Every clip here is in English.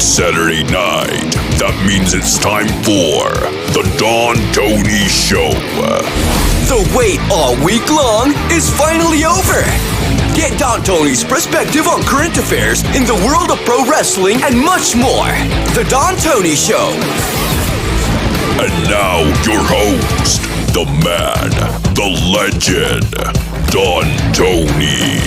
Saturday night. That means it's time for the Don Tony Show. The wait all week long is finally over. Get Don Tony's perspective on current affairs in the world of pro wrestling and much more. The Don Tony Show. And now your host, the man, the legend, Don Tony.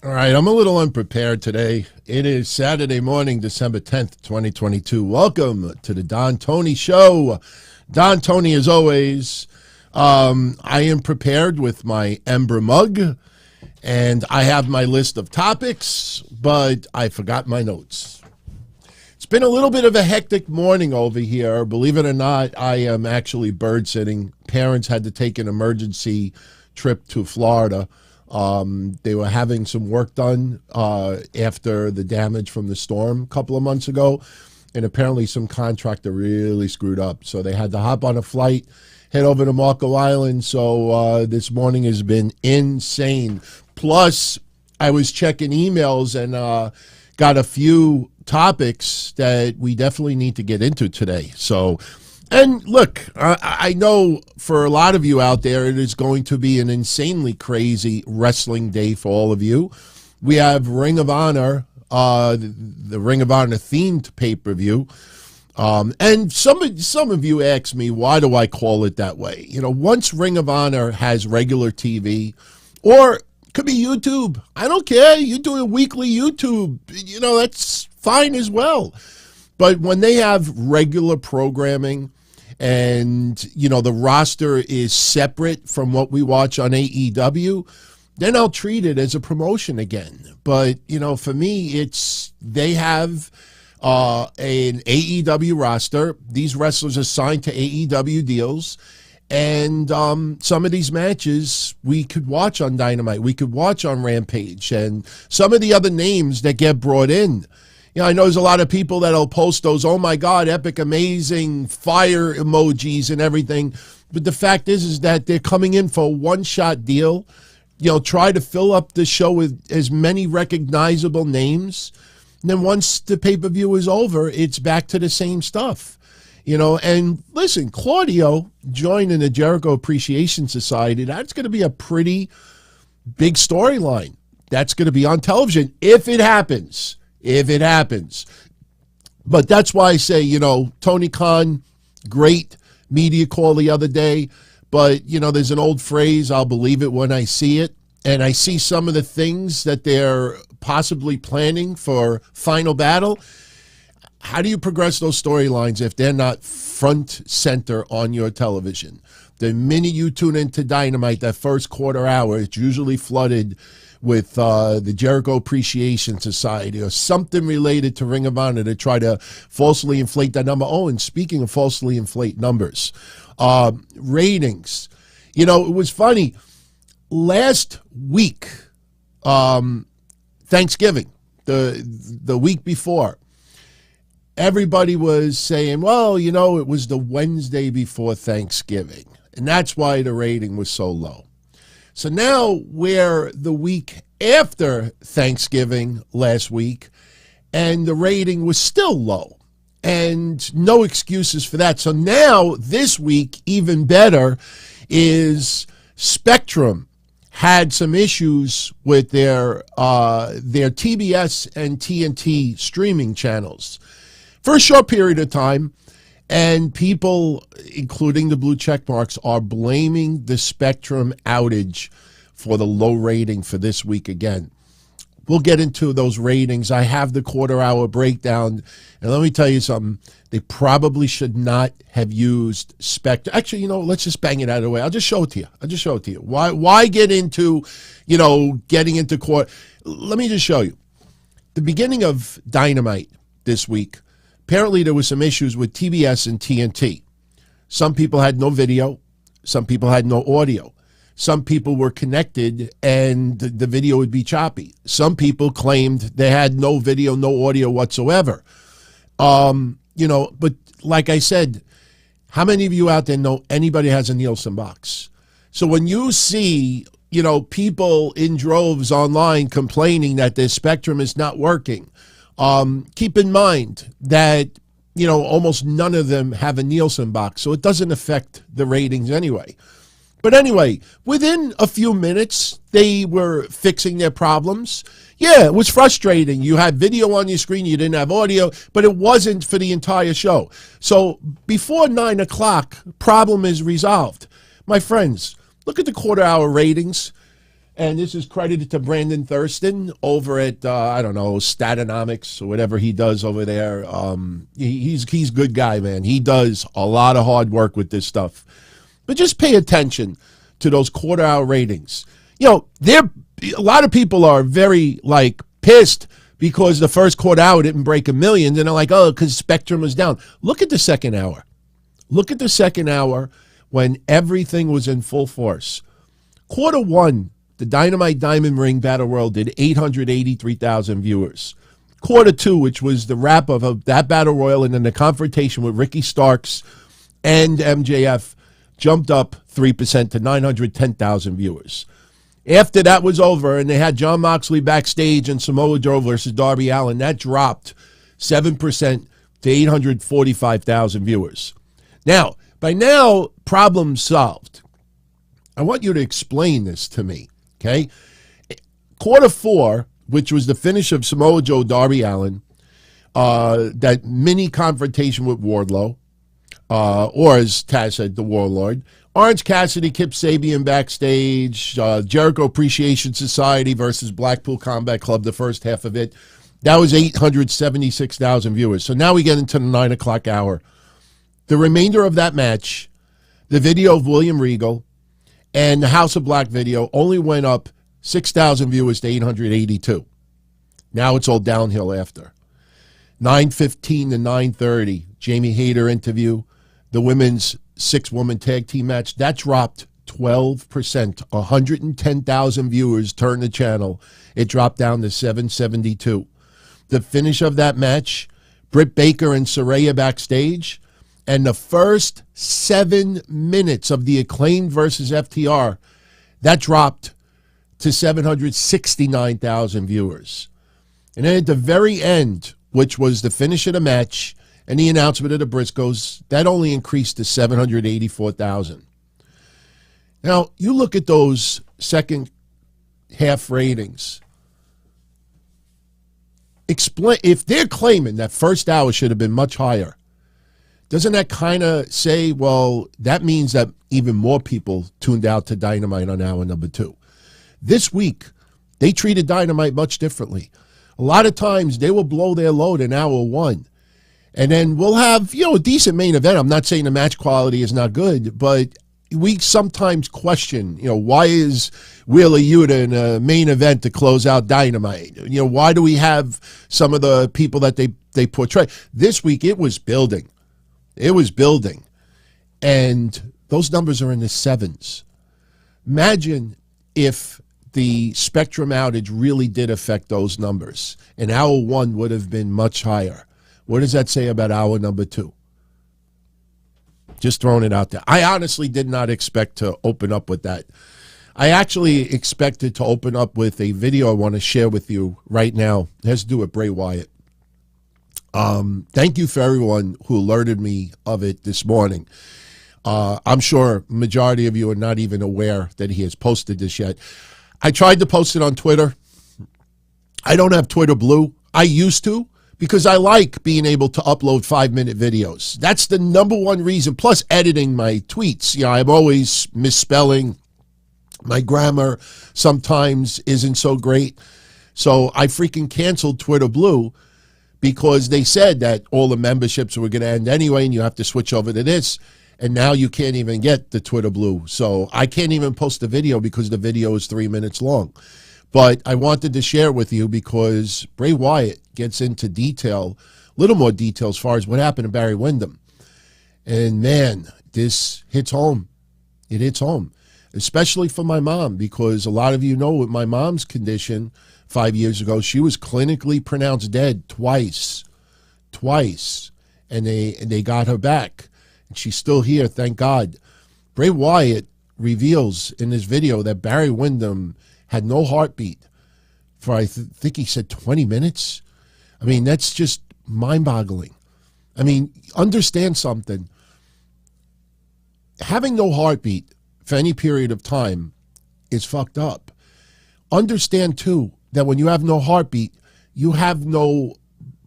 All right, I'm a little unprepared today. It is Saturday morning, December 10th, 2022. Welcome to the Don Tony Show. Don Tony, as always. I am prepared with my Ember mug, and I have my list of topics, but I forgot my notes. It's been a little bit of a hectic morning over here. Believe it or not, I am actually bird sitting. Parents had to take an emergency trip to Florida. They were having some work done after the damage from the storm a couple of months ago, and apparently some contractor really screwed up. So they had to hop on a flight, head over to Marco Island. So this morning has been insane. Plus, I was checking emails and got a few topics that we definitely need to get into today. So, and look, I know for a lot of you out there, it is going to be an insanely crazy wrestling day for all of you. We have Ring of Honor, the Ring of Honor themed pay-per-view. And some of you ask me, why do I call it that way? You know, once Ring of Honor has regular TV, or it could be YouTube. I don't care. You do a weekly YouTube. You know, that's fine as well. But when they have regular programming and, you know, the roster is separate from what we watch on AEW, then I'll treat it as a promotion again. But, you know, for me, they have an AEW roster. These wrestlers are signed to AEW deals. And some of these matches we could watch on Dynamite. We could watch on Rampage. And some of the other names that get brought in. You know, I know there's a lot of people that'll post those, oh my God, epic, amazing, fire emojis and everything. But the fact is that they're coming in for a one-shot deal. You know, try to fill up the show with as many recognizable names. And then once the pay-per-view is over, it's back to the same stuff. You know, and listen, Claudio joining the Jericho Appreciation Society, that's going to be a pretty big storyline. That's going to be on television if it happens. If it happens. But that's why I say, you know, Tony Khan, great media call the other day. But, you know, there's an old phrase, I'll believe it when I see it. And I see some of the things that they're possibly planning for Final Battle. How do you progress those storylines if they're not front center on your television? The minute you tune into Dynamite, that first quarter hour, it's usually flooded with the Jericho Appreciation Society or something related to Ring of Honor to try to falsely inflate that number. Oh, and speaking of falsely inflate numbers, ratings. You know, it was funny. Last week, Thanksgiving, the week before, everybody was saying, well, you know, it was the Wednesday before Thanksgiving, and that's why the rating was so low. So now we're the week after Thanksgiving last week, and the rating was still low, and no excuses for that. So now this week, even better, is Spectrum had some issues with their TBS and TNT streaming channels for a short period of time. And people, including the blue check marks, are blaming the Spectrum outage for the low rating for this week again. We'll get into those ratings. I have the quarter-hour breakdown. And let me tell you something. They probably should not have used Spectrum. Actually, you know, let's just bang it out of the way. I'll just show it to you. Why get into, you know, getting into court? Let me just show you. The beginning of Dynamite this week, apparently there were some issues with TBS and TNT. Some people had no video. Some people had no audio. Some people were connected and the video would be choppy. Some people claimed they had no video, no audio whatsoever. You know, but like I said, how many of you out there know anybody has a Nielsen box? So when you see people in droves online complaining that their Spectrum is not working. Keep in mind that, almost none of them have a Nielsen box, so it doesn't affect the ratings anyway. But anyway, within a few minutes, they were fixing their problems. Yeah, it was frustrating. You had video on your screen, you didn't have audio, but it wasn't for the entire show. So before 9 o'clock, problem is resolved. My friends, look at the quarter-hour ratings. And this is credited to Brandon Thurston over at, Statonomics or whatever he does over there. He's a good guy, man. He does a lot of hard work with this stuff. But just pay attention to those quarter-hour ratings. A lot of people are very, pissed because the first quarter hour didn't break 1 million. And they're like, oh, because Spectrum was down. Look at the second hour. Look at the second hour when everything was in full force. Quarter one, the Dynamite Diamond Ring Battle Royal did 883,000 viewers. Quarter two, which was the wrap of that Battle Royal and then the confrontation with Ricky Starks and MJF, jumped up 3% to 910,000 viewers. After that was over and they had Jon Moxley backstage and Samoa Joe versus Darby Allin, that dropped 7% to 845,000 viewers. Now, by now, problem solved. I want you to explain this to me. Okay, quarter four, which was the finish of Samoa Joe, Darby Allin, that mini confrontation with Wardlow, or as Taz said, the Warlord, Orange Cassidy, Kip Sabian backstage, Jericho Appreciation Society versus Blackpool Combat Club, the first half of it, that was 876,000 viewers. So now we get into the 9 o'clock hour. The remainder of that match, the video of William Regal, and the House of Black video only went up 6,000 viewers to 882. Now it's all downhill after. 9:15 to 9:30, Jamie Hayter interview, the women's 6-woman tag team match, that dropped 12%. 110,000 viewers turned the channel. It dropped down to 772. The finish of that match, Britt Baker and Saraya backstage, and the first 7 minutes of the Acclaimed versus FTR, that dropped to 769,000 viewers. And then at the very end, which was the finish of the match and the announcement of the Briscoes, that only increased to 784,000. Now, you look at those second half ratings. Explain, if they're claiming that first hour should have been much higher, doesn't that kind of say, well, that means that even more people tuned out to Dynamite on hour number 2? This week, they treated Dynamite much differently. A lot of times, they will blow their load in hour 1. And then we'll have, a decent main event. I'm not saying the match quality is not good, but we sometimes question, why is Wheeler Yuta in a main event to close out Dynamite? Why do we have some of the people that they portray? This week, it was building. It was building, and those numbers are in the 7s. Imagine if the Spectrum outage really did affect those numbers, and hour 1 would have been much higher. What does that say about hour number 2? Just throwing it out there. I honestly did not expect to open up with that. I actually expected to open up with a video I want to share with you right now. It has to do with Bray Wyatt. Thank you for everyone who alerted me of it this morning. I'm sure majority of you are not even aware that he has posted this yet. I tried to post it on Twitter. I don't have Twitter Blue. I used to because I like being able to upload 5-minute videos. That's the number one reason, plus editing my tweets. I'm always misspelling. My grammar sometimes isn't so great. So I freaking canceled Twitter Blue because they said that all the memberships were going to end anyway and you have to switch over to this. And now you can't even get the Twitter Blue. So I can't even post a video because the video is 3 minutes long. But I wanted to share with you because Bray Wyatt gets into detail, a little more detail as far as what happened to Barry Windham. And man, this hits home. It hits home, especially for my mom, because a lot of you know with my mom's condition 5 years ago, she was clinically pronounced dead twice. And they got her back. And she's still here, thank God. Bray Wyatt reveals in this video that Barry Windham had no heartbeat for, I think he said 20 minutes. I mean, that's just mind-boggling. I mean, understand something. Having no heartbeat for any period of time is fucked up. Understand, too, that when you have no heartbeat, you have no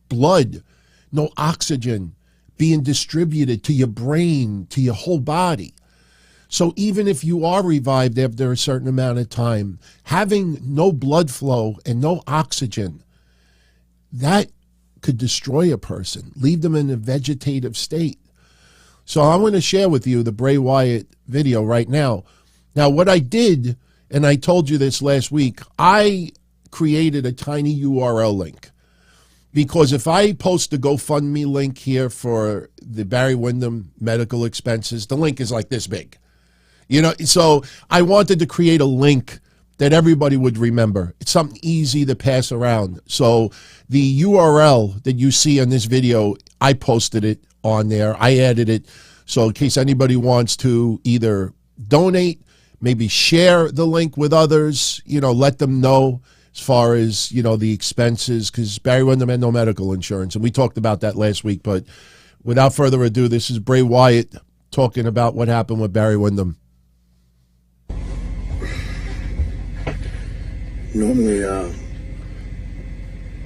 blood, no oxygen being distributed to your brain, to your whole body. So even if you are revived after a certain amount of time, having no blood flow and no oxygen, that could destroy a person, leave them in a vegetative state. So I'm going to share with you the Bray Wyatt video right now. Now, what I did, and I told you this last week, I created a tiny URL link. Because if I post the GoFundMe link here for the Barry Windham medical expenses, the link is like this big. You know, so I wanted to create a link that everybody would remember. It's something easy to pass around. So the URL that you see on this video, I posted it on there. I added it. So in case anybody wants to either donate, maybe share the link with others, you know, let them know as far as, you know, the expenses, because Barry Windham had no medical insurance, and we talked about that last week. But without further ado, this is Bray Wyatt talking about what happened with Barry Windham. Normally,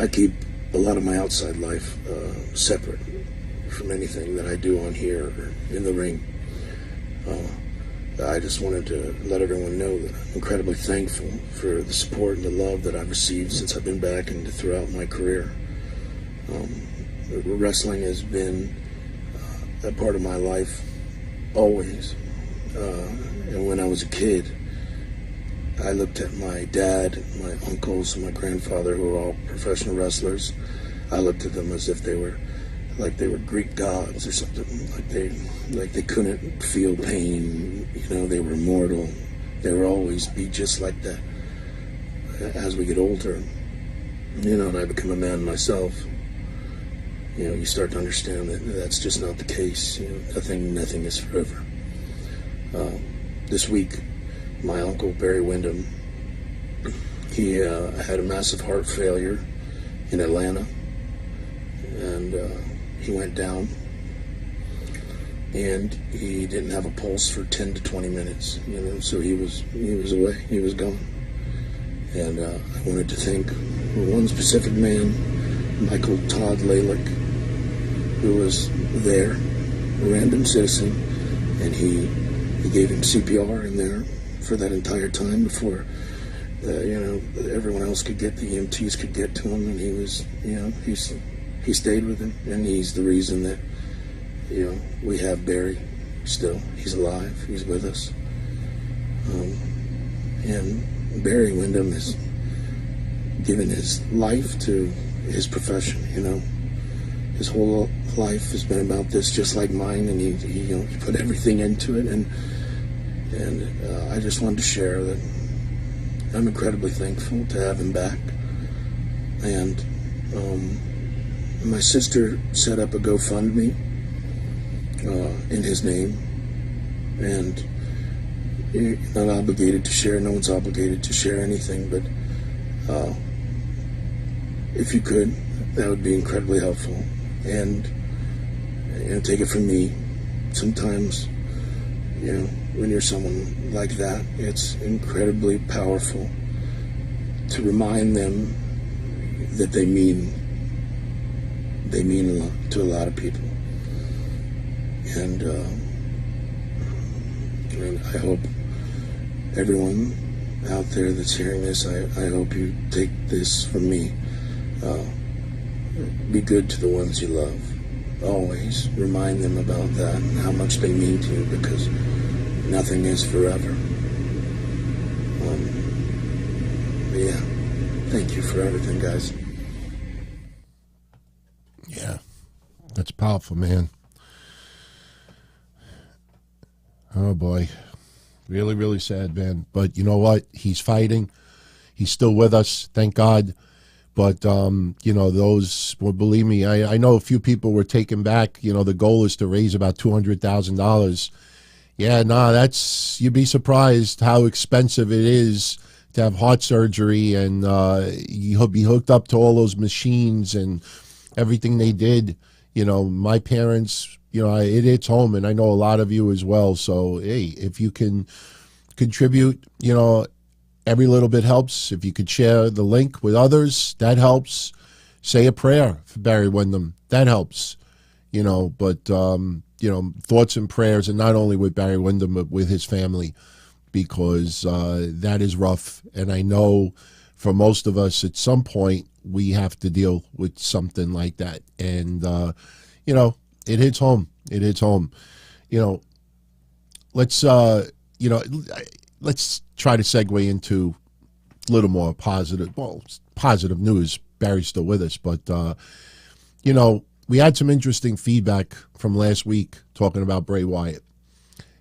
I keep a lot of my outside life separate from anything that I do on here or in the ring. I just wanted to let everyone know that I'm incredibly thankful for the support and the love that I've received since I've been back and throughout my career. Wrestling has been a part of my life always. And when I was a kid, I looked at my dad, my uncles, and my grandfather, who were all professional wrestlers. I looked at them as if they were Greek gods or something, like they couldn't feel pain, you know, they were immortal. They would always be just like that. As we get older, you know, and I become a man myself, you know, you start to understand that that's just not the case. You know, nothing is forever. This week, my uncle Barry Windham, he had a massive heart failure in Atlanta, and he went down, and he didn't have a pulse for 10 to 20 minutes, you know, so he was away, he was gone. And I wanted to thank one specific man, Michael Todd Lalick, who was there, a random citizen, and he gave him CPR in there for that entire time before, you know, everyone else could get, the EMTs could get to him, and he was, you know, he stayed with him, and he's the reason that, you know, we have Barry still. He's alive. He's with us. And Barry Windham has given his life to his profession, you know. His whole life has been about this, just like mine, and he put everything into it, and I just wanted to share that I'm incredibly thankful to have him back. And my sister set up a GoFundMe in his name, and you're not obligated to share. No one's obligated to share anything, but if you could, that would be incredibly helpful. And you know, take it from me, sometimes, you know, when you're someone like that, it's incredibly powerful to remind them that they mean a lot to a lot of people. And I hope everyone out there that's hearing this, I hope you take this from me. Be good to the ones you love. Always remind them about that and how much they mean to you, because nothing is forever. Yeah, thank you for everything, guys. Yeah, that's powerful, man. Oh, boy. Really, really sad, man. But you know what? He's fighting. He's still with us, thank God. But, you know, those, well, believe me, I know a few people were taken back. You know, the goal is to raise about $200,000. Yeah, no, you'd be surprised how expensive it is to have heart surgery, and you'll be hooked up to all those machines and everything they did. My parents, it hits home, and I know a lot of you as well. So, hey, if you can contribute, every little bit helps. If you could share the link with others, that helps. Say a prayer for Barry Windham, that helps. But thoughts and prayers, and not only with Barry Windham, but with his family, because that is rough. And I know for most of us, at some point, we have to deal with something like that. And, it hits home. It hits home. Let's try to segue into a little more positive news. Barry's still with us, but, we had some interesting feedback from last week talking about Bray Wyatt.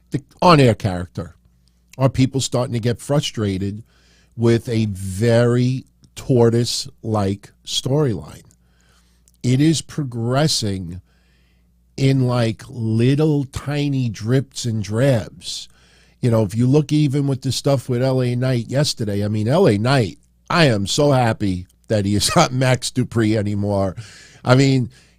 The on-air character. Are people starting to get frustrated with a very tortoise-like storyline? It is progressing in like little tiny drips and drabs. If you look even with the stuff with LA Knight yesterday, LA Knight, I am so happy that he is not Max Dupree anymore.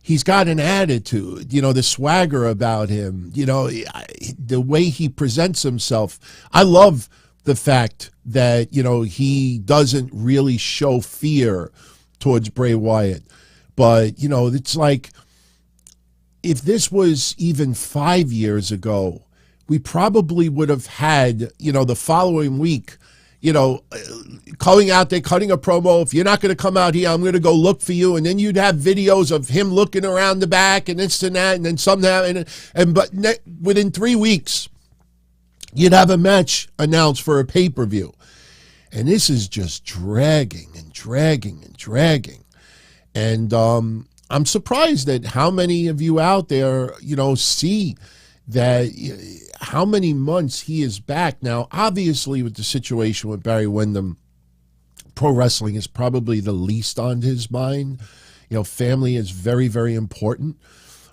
He's got an attitude, the swagger about him, the way he presents himself. I love the fact that, he doesn't really show fear towards Bray Wyatt. But, it's like, if this was even 5 years ago, we probably would have had, the following week, going out there, cutting a promo. If you're not going to come out here, I'm going to go look for you. And then you'd have videos of him looking around the back and this and that, and then somehow, but within 3 weeks, you'd have a match announced for a pay-per-view. And this is just dragging and dragging and dragging. And I'm surprised at how many of you out there, see that how many months he is back. Now, obviously, with the situation with Barry Windham, pro wrestling is probably the least on his mind. Family is very, very important.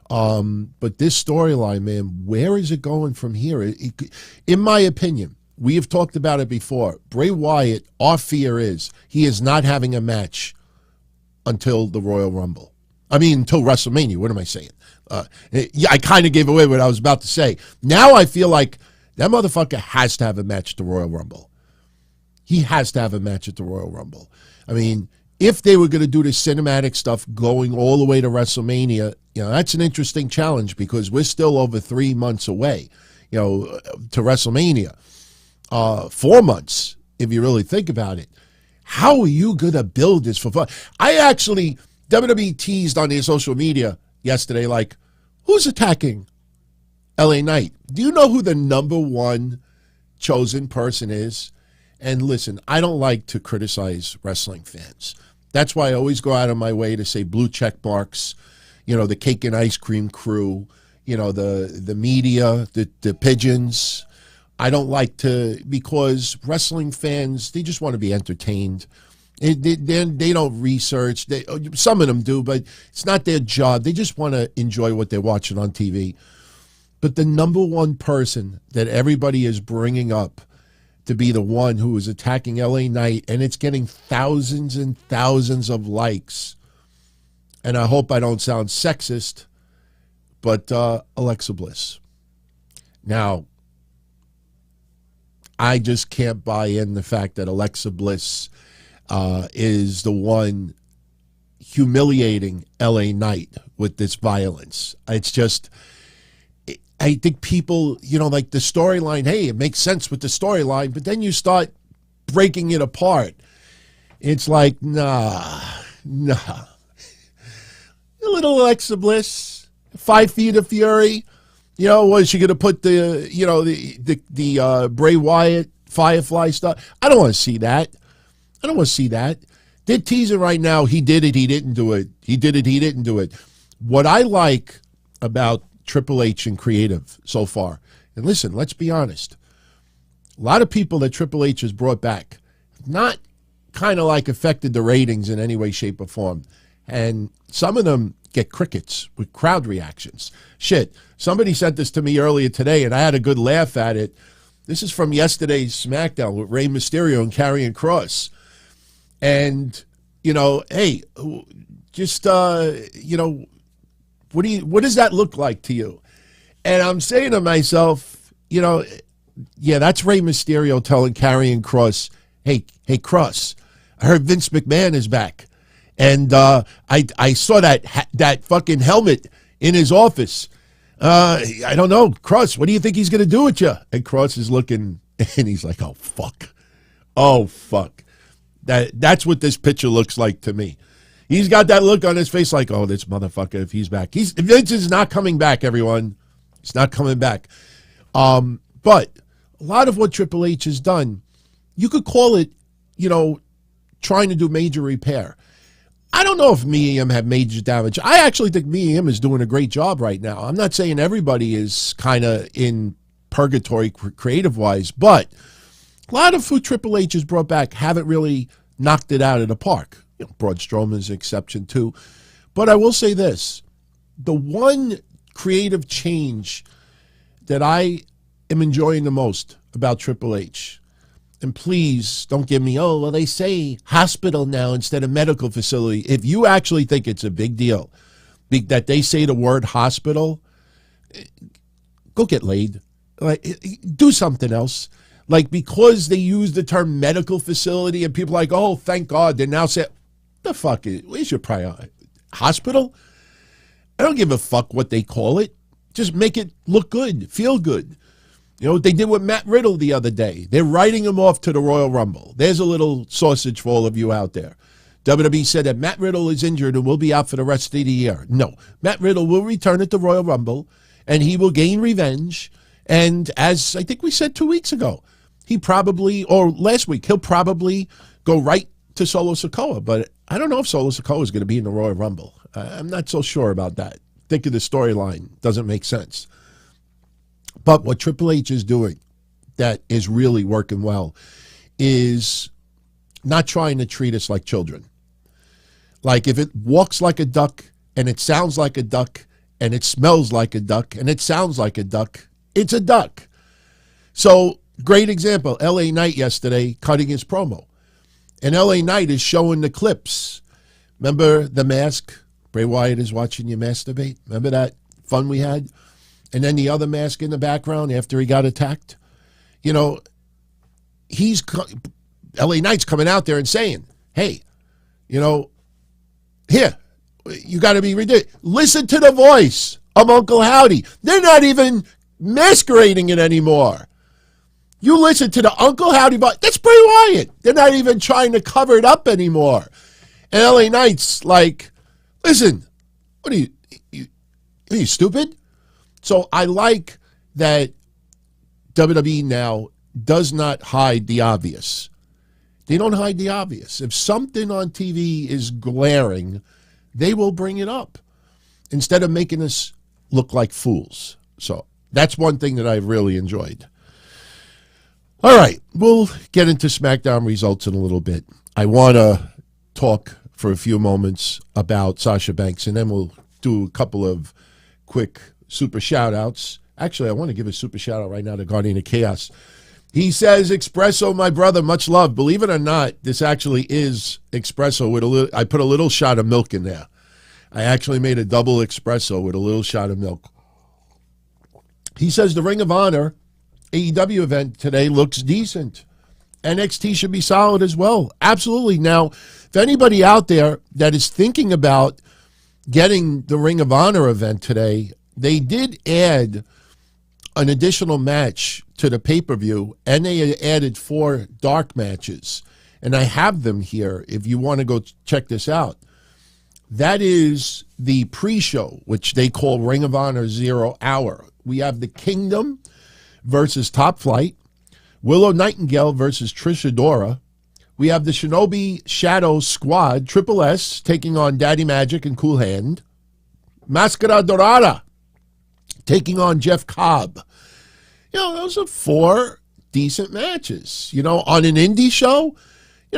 But this storyline, man, where is it going from here? In my opinion, we have talked about it before. Bray Wyatt, our fear is he is not having a match until the Royal Rumble. Until WrestleMania. What am I saying? I kind of gave away what I was about to say. Now I feel like that motherfucker has to have a match at the Royal Rumble. He has to have a match at the Royal Rumble. If they were going to do the cinematic stuff going all the way to WrestleMania, that's an interesting challenge because we're still over 3 months away, to WrestleMania. 4 months, if you really think about it. How are you going to build this for fun? WWE teased on their social media yesterday, like, who's attacking LA Knight? Do you know who the number one chosen person is? And listen, I don't like to criticize wrestling fans. That's why I always go out of my way to say blue check marks, the cake and ice cream crew, the media, the pigeons. I don't like to, because wrestling fans, they just want to be entertained. They don't research. Some of them do, but it's not their job. They just want to enjoy what they're watching on TV. But the number one person that everybody is bringing up to be the one who is attacking LA Knight, and it's getting thousands and thousands of likes, and I hope I don't sound sexist, but Alexa Bliss. Now, I just can't buy in the fact that Alexa Bliss is the one humiliating LA Knight with this violence. It's just, I think people, like the storyline, hey, it makes sense with the storyline, but then you start breaking it apart. It's like, nah. A little Alexa Bliss, 5 feet of fury. Was she going to put the Bray Wyatt Firefly stuff? I don't want to see that. They're teasing right now, he did it, he didn't do it. He did it, he didn't do it. What I like about Triple H and creative so far, and listen, let's be honest, a lot of people that Triple H has brought back, not kind of like affected the ratings in any way, shape, or form. And some of them get crickets with crowd reactions. Shit, somebody sent this to me earlier today, and I had a good laugh at it. This is from yesterday's SmackDown with Rey Mysterio and Karrion Kross. And, hey, just, what does that look like to you? And I'm saying to myself, yeah, that's Rey Mysterio telling Karrion Kross, hey, Kross, I heard Vince McMahon is back. And I saw that fucking helmet in his office. I don't know, Kross, what do you think he's going to do with you? And Kross is looking, and he's like, oh, fuck. Oh, fuck. That's what this picture looks like to me. He's got that look on his face like, oh, this motherfucker, if he's back. Vince is not coming back, everyone. He's not coming back. But a lot of what Triple H has done, you could call it, trying to do major repair. I don't know if Miro had major damage. I actually think Miro is doing a great job right now. I'm not saying everybody is kind of in purgatory creative-wise, but a lot of who Triple H has brought back haven't really knocked it out of the park. Braun Strowman's an exception too. But I will say this. The one creative change that I am enjoying the most about Triple H, and please don't give me, oh, well, they say hospital now instead of medical facility. If you actually think it's a big deal that they say the word hospital, go get laid. Do something else. Because they use the term medical facility and people are like, oh, thank God, they now say, the fuck where's your priority? Hospital? I don't give a fuck what they call it. Just make it look good, feel good. What they did with Matt Riddle the other day. They're writing him off to the Royal Rumble. There's a little sausage for all of you out there. WWE said that Matt Riddle is injured and will be out for the rest of the year. No, Matt Riddle will return at the Royal Rumble, and he will gain revenge. And as I think we said 2 weeks ago, last week, he'll probably go right to Solo Sikoa. But I don't know if Solo Sikoa is going to be in the Royal Rumble. I'm not so sure about that. Think of the storyline. Doesn't make sense. But what Triple H is doing that is really working well is not trying to treat us like children. Like if it walks like a duck and it sounds like a duck and it smells like a duck and it sounds like a duck, it's a duck. So great example, LA Knight yesterday cutting his promo. And LA Knight is showing the clips. Remember the mask? Bray Wyatt is watching you masturbate. Remember that fun we had? And then the other mask in the background after he got attacked. LA Knight's coming out there and saying, hey, here, you got to be ridiculous. Listen to the voice of Uncle Howdy. They're not even masquerading it anymore. You listen to the Uncle Howdy voice. That's Bray Wyatt. They're not even trying to cover it up anymore. And LA Knight's like, listen, what are you stupid? So I like that WWE now does not hide the obvious. They don't hide the obvious. If something on TV is glaring, they will bring it up instead of making us look like fools. So that's one thing that I've really enjoyed. All right, we'll get into SmackDown results in a little bit. I want to talk for a few moments about Sasha Banks, and then we'll do a couple of quick super shout-outs. Actually, I want to give a super shout-out right now to Guardian of Chaos. He says, Espresso, my brother, much love. Believe it or not, this actually is espresso with a little, I put a little shot of milk in there. I actually made a double espresso with a little shot of milk. He says the Ring of Honor AEW event today looks decent. NXT should be solid as well. Absolutely. Now, if anybody out there that is thinking about getting the Ring of Honor event today, they did add an additional match to the pay-per-view, and they added 4 dark matches. And I have them here if you want to go check this out. That is the pre-show, which they call Ring of Honor 0 Hour. We have the Kingdom versus Top Flight, Willow Nightingale versus Trish Adora. We have the Shinobi Shadow Squad, Triple S, taking on Daddy Magic and Cool Hand. Mascara Dorada taking on Jeff Cobb. Those are 4 decent matches. On an indie show,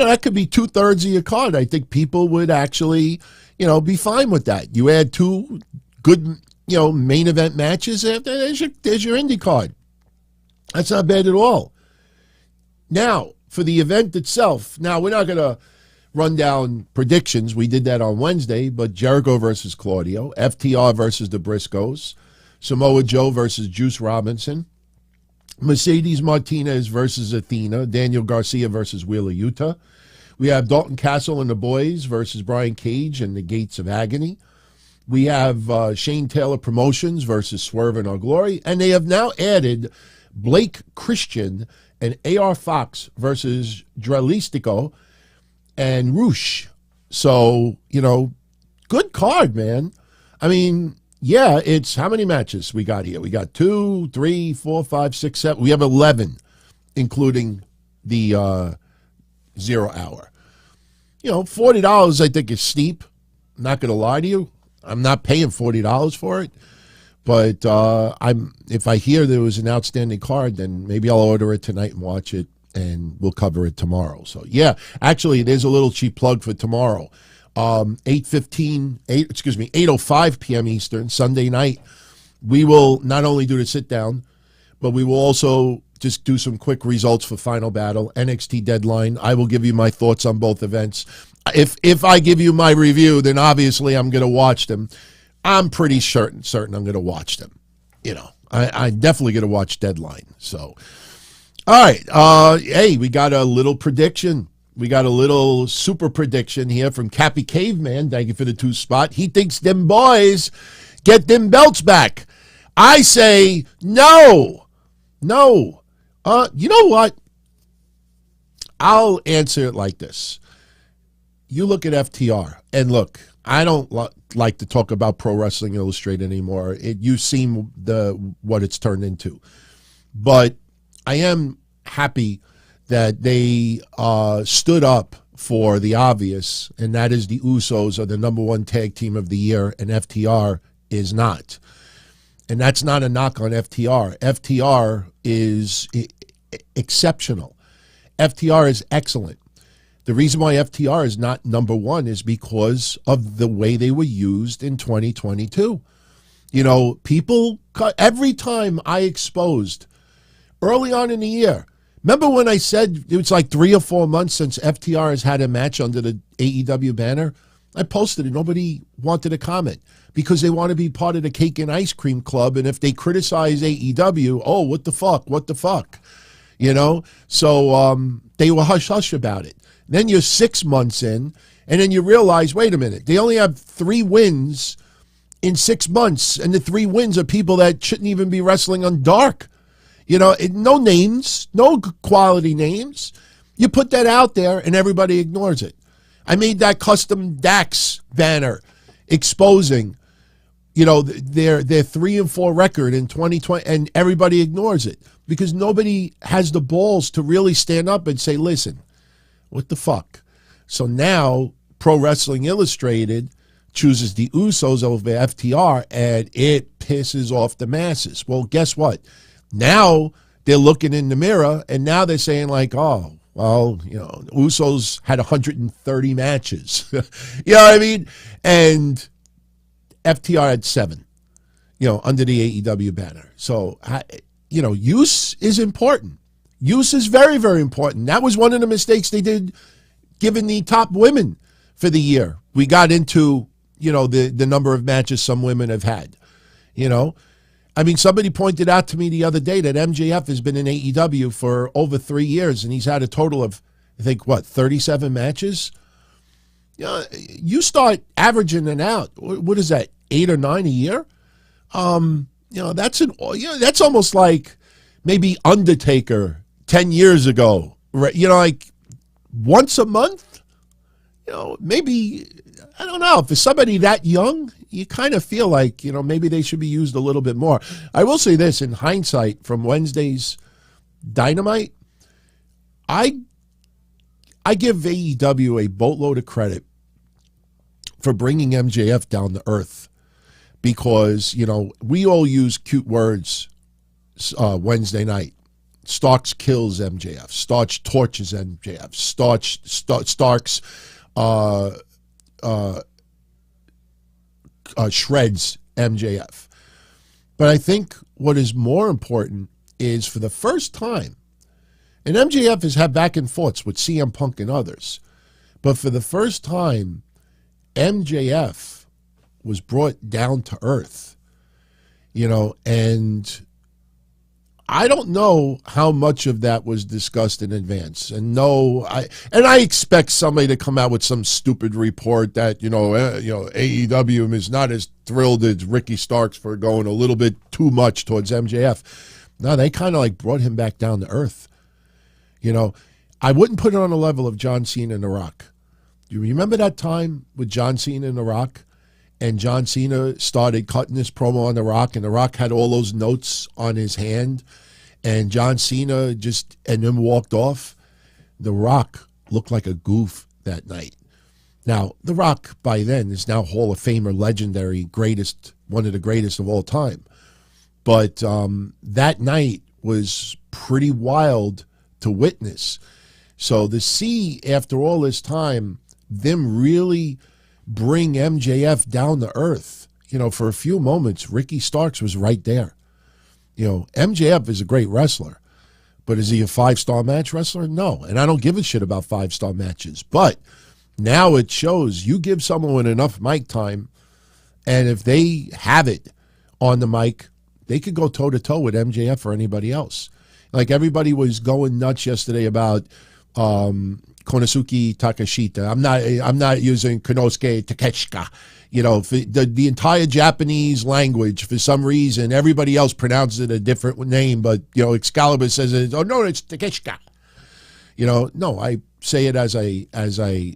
that could be 2/3 of your card. I think people would actually, be fine with that. You add 2 good, main event matches. There's your indie card. That's not bad at all. Now, for the event itself, now we're not going to run down predictions. We did that on Wednesday, but Jericho versus Claudio, FTR versus the Briscoes, Samoa Joe versus Juice Robinson, Mercedes Martinez versus Athena, Daniel Garcia versus Wheeler Yuta. We have Dalton Castle and the Boys versus Brian Cage and the Gates of Agony. We have Shane Taylor Promotions versus Swerve and Our Glory. And they have now added Blake Christian and AR Fox versus Dralistico and Roosh. So, good card, man. I mean, yeah, it's how many matches we got here? We got 2, 3, 4, 5, 6, 7. We have 11, including the 0 hour. $40 I think is steep. I'm not going to lie to you. I'm not paying $40 for it. But if I hear there was an outstanding card, then maybe I'll order it tonight and watch it, and we'll cover it tomorrow. So, yeah, actually, there's a little cheap plug for tomorrow. 8:05 p.m. Eastern, Sunday night, we will not only do the sit-down, but we will also just do some quick results for Final Battle, NXT Deadline. I will give you my thoughts on both events. If I give you my review, then obviously I'm going to watch them. I'm pretty certain I'm going to watch them. I'm definitely going to watch Deadline. So, all right. Hey, we got a little prediction. We got a little super prediction here from Cappy Caveman. Thank you for the 2 spot. He thinks them boys get them belts back. I say no. No. You know what? I'll answer it like this. You look at FTR, and look, I don't like to talk about Pro Wrestling Illustrated anymore. You've seen what it's turned into. But I am happy that they stood up for the obvious, and that is the Usos are the #1 tag team of the year, and FTR is not. And that's not a knock on FTR. FTR is exceptional. FTR is excellent. The reason why FTR is not #1 is because of the way they were used in 2022. People, every time I exposed early on in the year, remember when I said it was like 3 or 4 months since FTR has had a match under the AEW banner? I posted it. Nobody wanted to comment because they want to be part of the cake and ice cream club. And if they criticize AEW, oh, what the fuck? So they were hush-hush about it. Then you're 6 months in, and then you realize, wait a minute, they only have 3 wins in 6 months, and the 3 wins are people that shouldn't even be wrestling on Dark. No names, no quality names. You put that out there, and everybody ignores it. I made that custom Dax banner exposing, their 3-4 record in 2020, and everybody ignores it because nobody has the balls to really stand up and say, listen, what the fuck? So now Pro Wrestling Illustrated chooses the Usos over FTR, and it pisses off the masses. Well, guess what? Now they're looking in the mirror, and now they're saying like, oh, well, Usos had 130 matches. You know what I mean? And FTR had 7, under the AEW banner. So, use is important. Use is very, very important. That was one of the mistakes they did given the top women for the year. We got into, the number of matches some women have had. Somebody pointed out to me the other day that MJF has been in AEW for over 3 years, and he's had a total of, I think, 37 matches? You start averaging it out. What is that, 8 or 9 a year? That's almost like maybe Undertaker 10 years ago, right? Like once a month, maybe, I don't know. For somebody that young, you kind of feel like, maybe they should be used a little bit more. I will say this in hindsight from Wednesday's Dynamite, I give AEW a boatload of credit for bringing MJF down to earth because, we all use cute words Wednesday night. Starks kills MJF. Starks torches MJF. Starks shreds MJF. But I think what is more important is, for the first time, and MJF has had back and forths with CM Punk and others, but for the first time, MJF was brought down to earth, and I don't know how much of that was discussed in advance. And I expect somebody to come out with some stupid report that, AEW is not as thrilled as Ricky Starks for going a little bit too much towards MJF. No, they kind of like brought him back down to earth. I wouldn't put it on the level of John Cena and The Rock. Do you remember that time with John Cena and The Rock? And John Cena started cutting his promo on The Rock, and The Rock had all those notes on his hand, and John Cena and then walked off. The Rock looked like a goof that night. Now, The Rock by then is now Hall of Famer, legendary, greatest, one of the greatest of all time. But that night was pretty wild to witness. So to see, after all this time, them really bring MJF down to earth. For a few moments, Ricky Starks was right there. MJF is a great wrestler, but is he a 5-star match wrestler? No, and I don't give a shit about 5-star matches. But now it shows, you give someone enough mic time, and if they have it on the mic, they could go toe-to-toe with MJF or anybody else. Like everybody was going nuts yesterday about Konosuke Takeshita. I'm not using Konosuke Takeshita. The entire Japanese language, for some reason, everybody else pronounces it a different name, but Excalibur says it. Oh no, it's Takeshita. No, I say it as I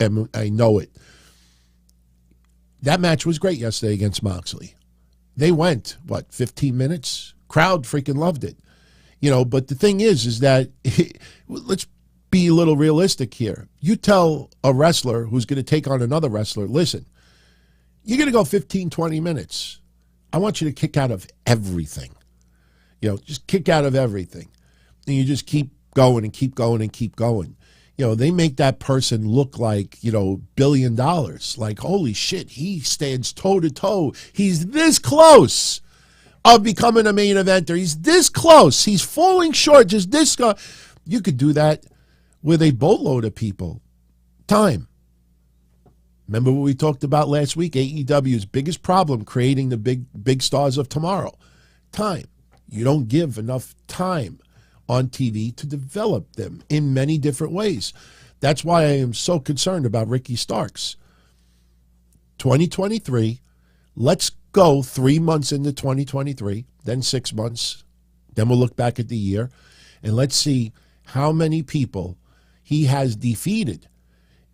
know it. That match was great yesterday against Moxley. They went 15 minutes. Crowd freaking loved it. But the thing is that let's be a little realistic here. You tell a wrestler who's going to take on another wrestler, listen, you're going to go 15, 20 minutes. I want you to kick out of everything. Just kick out of everything. And you just keep going and keep going and keep going. They make that person look like, $1 billion. Like, holy shit, he stands toe-to-toe. He's this close of becoming a main eventer. He's this close. He's falling short. Just this guy. You could do that with a boatload of people. Time. Remember what we talked about last week? AEW's biggest problem, creating the big stars of tomorrow. Time. You don't give enough time on TV to develop them in many different ways. That's why I am so concerned about Ricky Starks. 2023, let's go 3 months into 2023, then 6 months, then we'll look back at the year, and let's see how many people he has defeated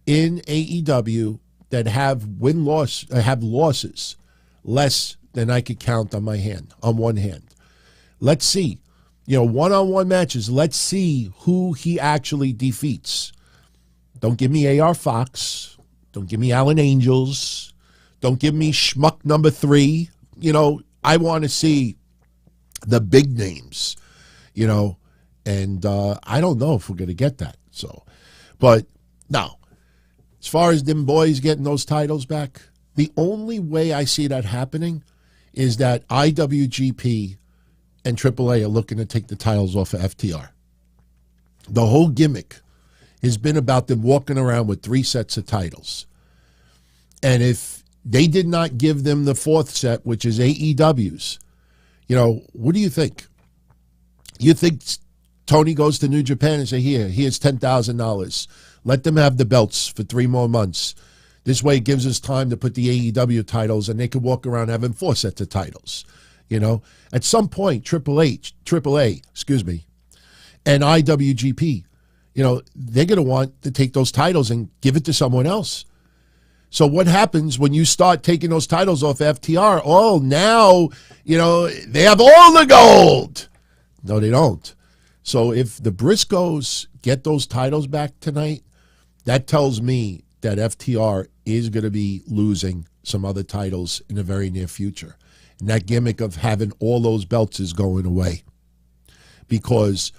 in AEW that have losses less than I could count on one hand. Let's see. One-on-one matches, let's see who he actually defeats. Don't give me AR Fox. Don't give me Alan Angels. Don't give me Schmuck number 3. I want to see the big names, and I don't know if we're going to get that. But now, as far as them boys getting those titles back, the only way I see that happening is that IWGP and AAA are looking to take the titles off of FTR. The whole gimmick has been about them walking around with 3 sets of titles. And if they did not give them the 4th set, which is AEW's, what do you think? You think Tony goes to New Japan and say, here's $10,000. Let them have the belts for 3 more months. This way it gives us time to put the AEW titles, and they could walk around having 4 sets of titles. At some point, AAA, and IWGP, they're going to want to take those titles and give it to someone else. So what happens when you start taking those titles off FTR? Oh, now, they have all the gold. No, they don't. So if the Briscoes get those titles back tonight, that tells me that FTR is going to be losing some other titles in the very near future. And that gimmick of having all those belts is going away. because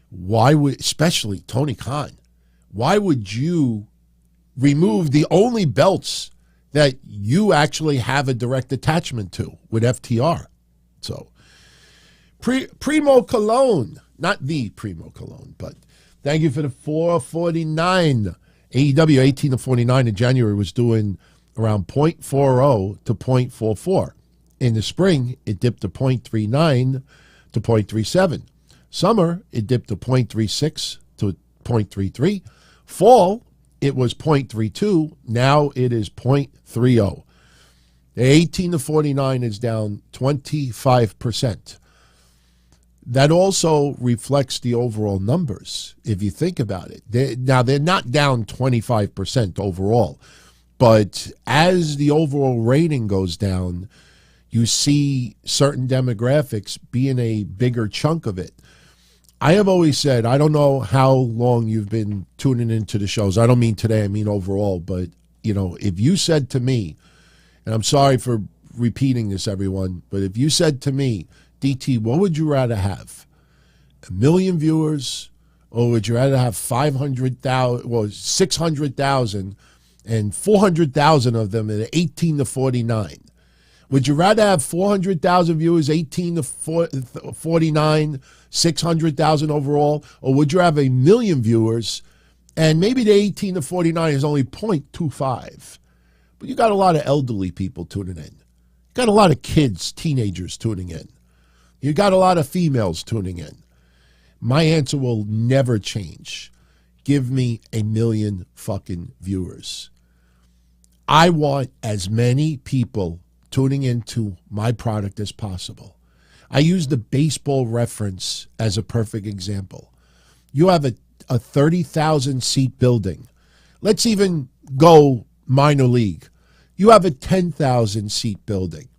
why would, especially Tony Khan, why would you remove the only belts that you actually have a direct attachment to with FTR? So, Primo Cologne, not the Primo Cologne, but thank you for the 449. AEW 18 to 49 in January was doing around 0.40 to 0.44. In the spring, it dipped to 0.39 to 0.37. Summer, it dipped to 0.36 to 0.33. Fall, it was 0.32. Now it is 0.30. The 18 to 49 is down 25%. That also reflects the overall numbers, if you think about it. They're not down 25% overall, but as the overall rating goes down, you see certain demographics being a bigger chunk of it. I have always said, I don't know how long you've been tuning into the shows. I don't mean today, I mean overall. But, you know, if you said to me, and I'm sorry for repeating this, everyone, but if you said to me, DT, what would you rather have? 1 million viewers, or would you rather have 500,000, well, 600,000, and 400,000 of them at 18 to 49? Would you rather have 400,000 viewers, 18 to 49, 600,000 overall, or would you have 1 million viewers, and maybe the 18 to 49 is only 0.25? But you got a lot of elderly people tuning in. You got a lot of kids, teenagers tuning in. You got a lot of females tuning in. My answer will never change. Give me 1 million fucking viewers. I want as many people tuning into my product as possible. I use the baseball reference as a perfect example. You have a 30,000 seat building. Let's even go minor league. You have a 10,000 seat building.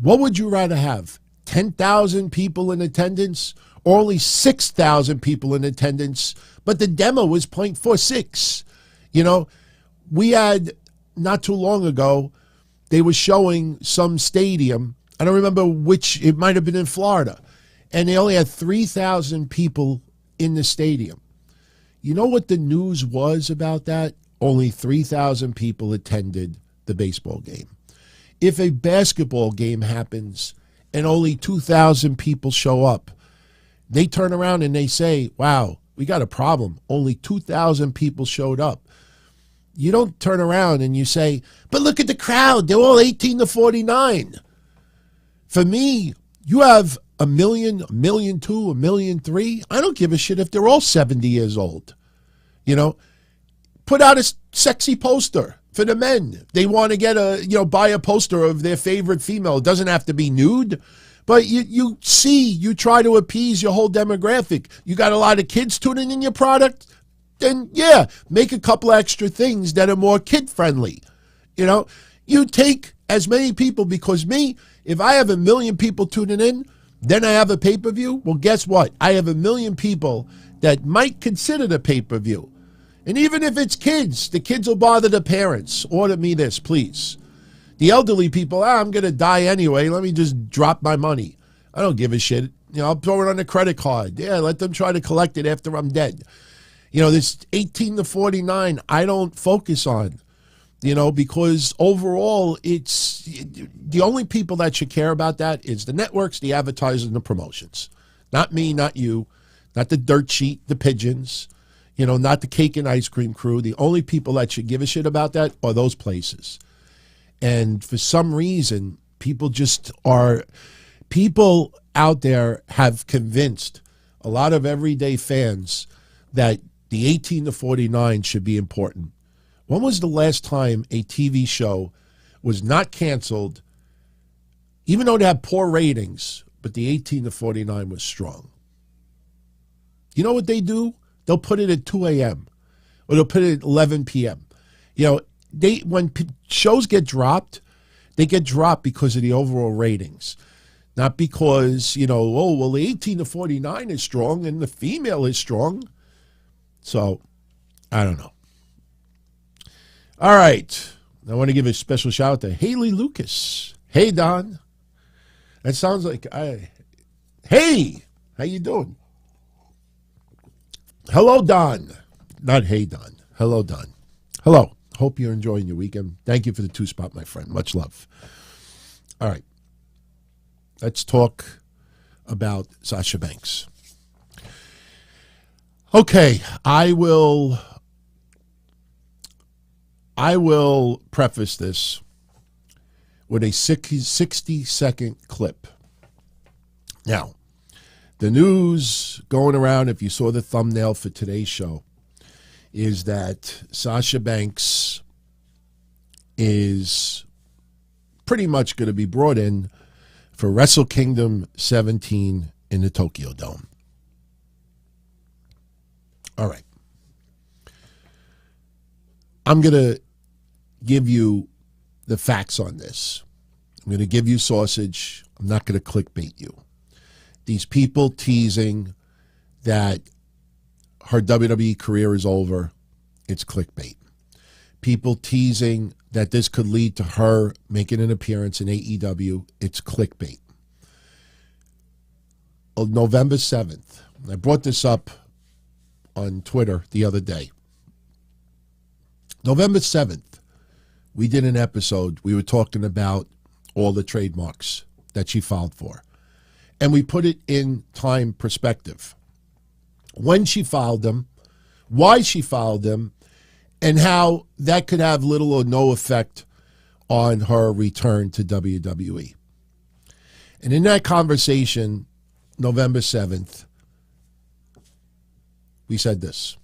What would you rather have? 10,000 people in attendance or only 6,000 people in attendance, but the demo was 0.46? You know, we had not too long ago, they were showing some stadium. I don't remember which, it might have been in Florida. And they only had 3,000 people in the stadium. You know what the news was about that? Only 3,000 people attended the baseball game. If a basketball game happens and only 2,000 people show up, they turn around and they say, wow, we got a problem. Only 2,000 people showed up. You don't turn around and you say, but look at the crowd. They're all 18 to 49. For me, you have 1 million, 1.2 million, 1.3 million. I don't give a shit if they're all 70 years old. You know, put out a sexy poster for the men. They want to get buy a poster of their favorite female. It doesn't have to be nude, but you try to appease your whole demographic. You got a lot of kids tuning in your product, then yeah, make a couple extra things that are more kid friendly. You know, you take as many people, because me, if I have 1 million people tuning in, then I have a pay-per-view. Well, guess what? I have 1 million people that might consider the pay-per-view. And even if it's kids, the kids will bother the parents. Order me this, please. The elderly people, I'm going to die anyway. Let me just drop my money. I don't give a shit. You know, I'll throw it on a credit card. Yeah, let them try to collect it after I'm dead. You know, this 18 to 49, I don't focus on, you know, because overall, it's the only people that should care about that is the networks, the advertisers, and the promotions. Not me, not you, not the dirt sheet, the pigeons, you know, not the cake and ice cream crew. The only people that should give a shit about that are those places. And for some reason, people out there have convinced a lot of everyday fans that the 18 to 49 should be important. When was the last time a TV show was not canceled, even though they had poor ratings, but the 18 to 49 was strong? You know what they do? They'll put it at 2 a.m. or they'll put it at 11 p.m. You know, when shows get dropped, they get dropped because of the overall ratings. Not because, you know, oh, well, the 18 to 49 is strong and the female is strong. So, I don't know. All right. I want to give a special shout out to Haley Lucas. Hey, Don. That sounds like hey, How you doing? Hello, Don. Not hey, Don. Hello, Don. Hello. Hope you're enjoying your weekend. Thank you for the 2-spot, my friend. Much love. All right. Let's talk about Sasha Banks. Okay, I will preface this with a 60-second clip. Now, the news going around, if you saw the thumbnail for today's show, is that Sasha Banks is pretty much going to be brought in for Wrestle Kingdom 17 in the Tokyo Dome. All right. I'm going to give you the facts on this. I'm going to give you sausage. I'm not going to clickbait you. These people teasing that her WWE career is over, it's clickbait. People teasing that this could lead to her making an appearance in AEW, it's clickbait. On November 7th, I brought this up on Twitter the other day. November 7th, we did an episode. We were talking about all the trademarks that she filed for. And we put it in time perspective. When she filed them, why she filed them, and how that could have little or no effect on her return to WWE. And in that conversation, November 7th, we said this.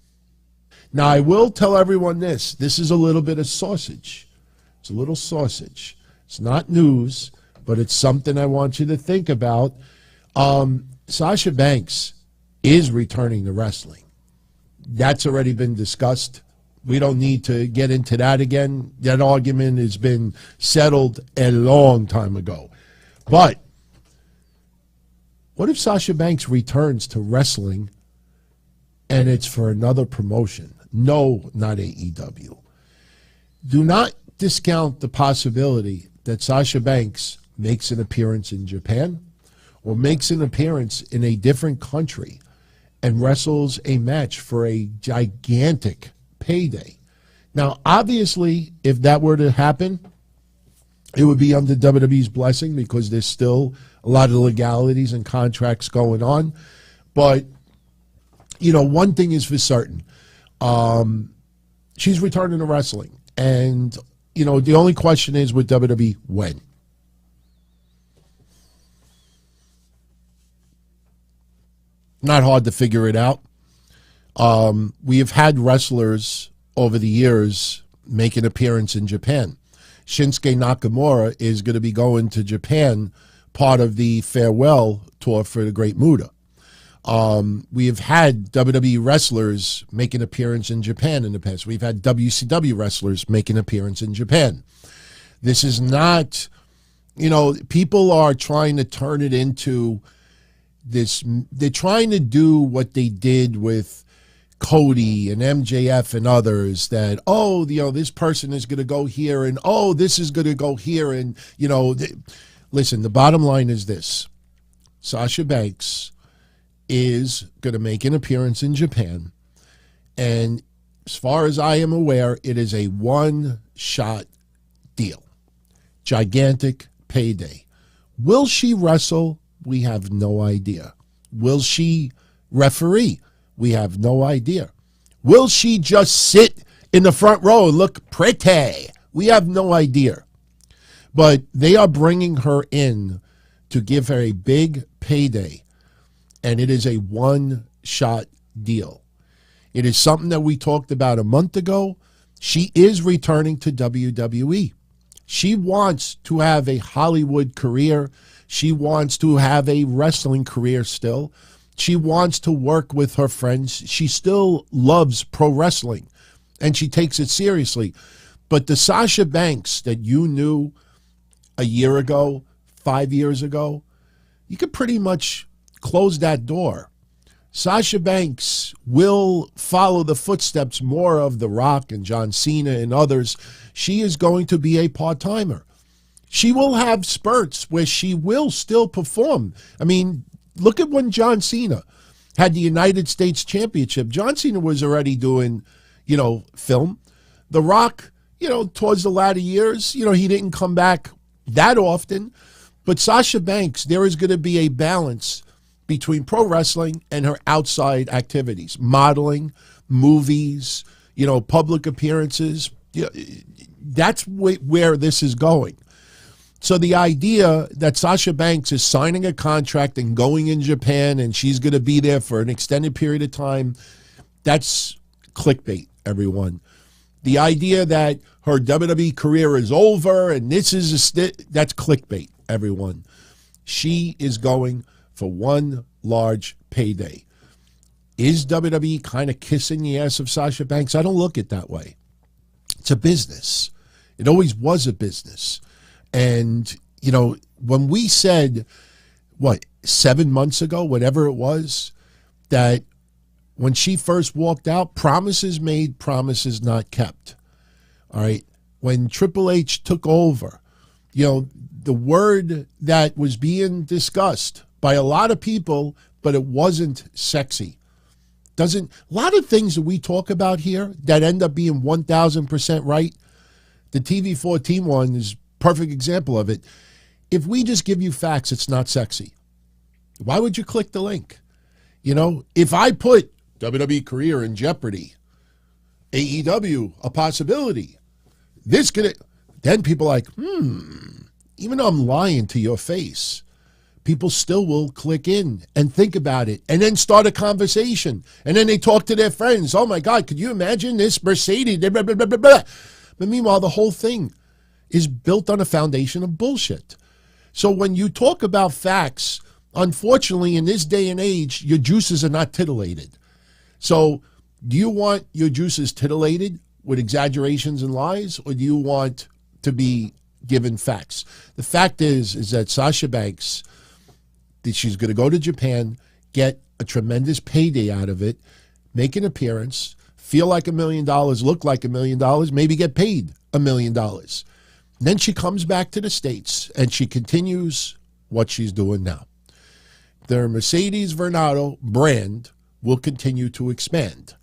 Now, I will tell everyone this. This is a little bit of sausage. It's a little sausage. It's not news, but it's something I want you to think about. Sasha Banks is returning to wrestling. That's already been discussed. We don't need to get into that again. That argument has been settled a long time ago. But what if Sasha Banks returns to wrestling and it's for another promotion? No, not AEW. Do not discount the possibility that Sasha Banks makes an appearance in Japan or makes an appearance in a different country and wrestles a match for a gigantic payday. Now, obviously, if that were to happen, it would be under WWE's blessing because there's still a lot of legalities and contracts going on. But, you know, one thing is for certain. She's returning to wrestling. And, you know, the only question is with WWE, when? Not hard to figure it out. We have had wrestlers over the years make an appearance in Japan. Shinsuke Nakamura is going to be going to Japan, part of the farewell tour for the Great Muta. We have had WWE wrestlers make an appearance in Japan in the past. We've had WCW wrestlers make an appearance in Japan. This is not, you know, people are trying to turn it into this. They're trying to do what they did with Cody and MJF and others, that, oh, you know, this person is going to go here and, oh, this is going to go here. And, you know, listen, the bottom line is this. Sasha Banks is going to make an appearance in Japan. And as far as I am aware, it is a one-shot deal. Gigantic payday. Will she wrestle? We have no idea. Will she referee? We have no idea. Will she just sit in the front row and look pretty? We have no idea. But they are bringing her in to give her a big payday, and it is a one-shot deal. It is something that we talked about a month ago. She is returning to WWE. She wants to have a Hollywood career. She wants to have a wrestling career still. She wants to work with her friends. She still loves pro wrestling, and she takes it seriously. But the Sasha Banks that you knew a year ago, 5 years ago, you could pretty much close that door. Sasha Banks will follow the footsteps more of The Rock and John Cena and others. She is going to be a part-timer. She will have spurts where she will still perform. I mean, look at when John Cena had the United States Championship. John Cena was already doing, film. The Rock, towards the latter years, he didn't come back that often. But Sasha Banks, there is going to be a balance between pro wrestling and her outside activities, modeling, movies, public appearances. That's where this is going. So the idea that Sasha Banks is signing a contract and going in Japan and she's going to be there for an extended period of time, that's clickbait, everyone. The idea that her WWE career is over and this is that's clickbait, everyone. She is going for one large payday. Is WWE kind of kissing the ass of Sasha Banks? I don't look at it that way. It's a business. It always was a business. And, when we said, 7 months ago, whatever it was, that when she first walked out, promises made, promises not kept. All right. When Triple H took over, the word that was being discussed by a lot of people, but it wasn't sexy. A lot of things that we talk about here that end up being 1,000% right, the TV14 one is a perfect example of it. If we just give you facts, it's not sexy. Why would you click the link? If I put WWE career in jeopardy, AEW a possibility, then people are like, even though I'm lying to your face, people still will click in and think about it and then start a conversation. And then they talk to their friends. Oh, my God, could you imagine this Mercedes? Blah, blah, blah, blah, blah. But meanwhile, the whole thing is built on a foundation of bullshit. So when you talk about facts, unfortunately, in this day and age, your juices are not titillated. So do you want your juices titillated with exaggerations and lies, or do you want to be given facts? The fact is that Sasha Banks, that she's going to go to Japan, get a tremendous payday out of it, make an appearance, feel like $1 million, look like $1 million, maybe get paid $1 million. And then she comes back to the States and she continues what she's doing now. Their Mercedes Vernado brand will continue to expand.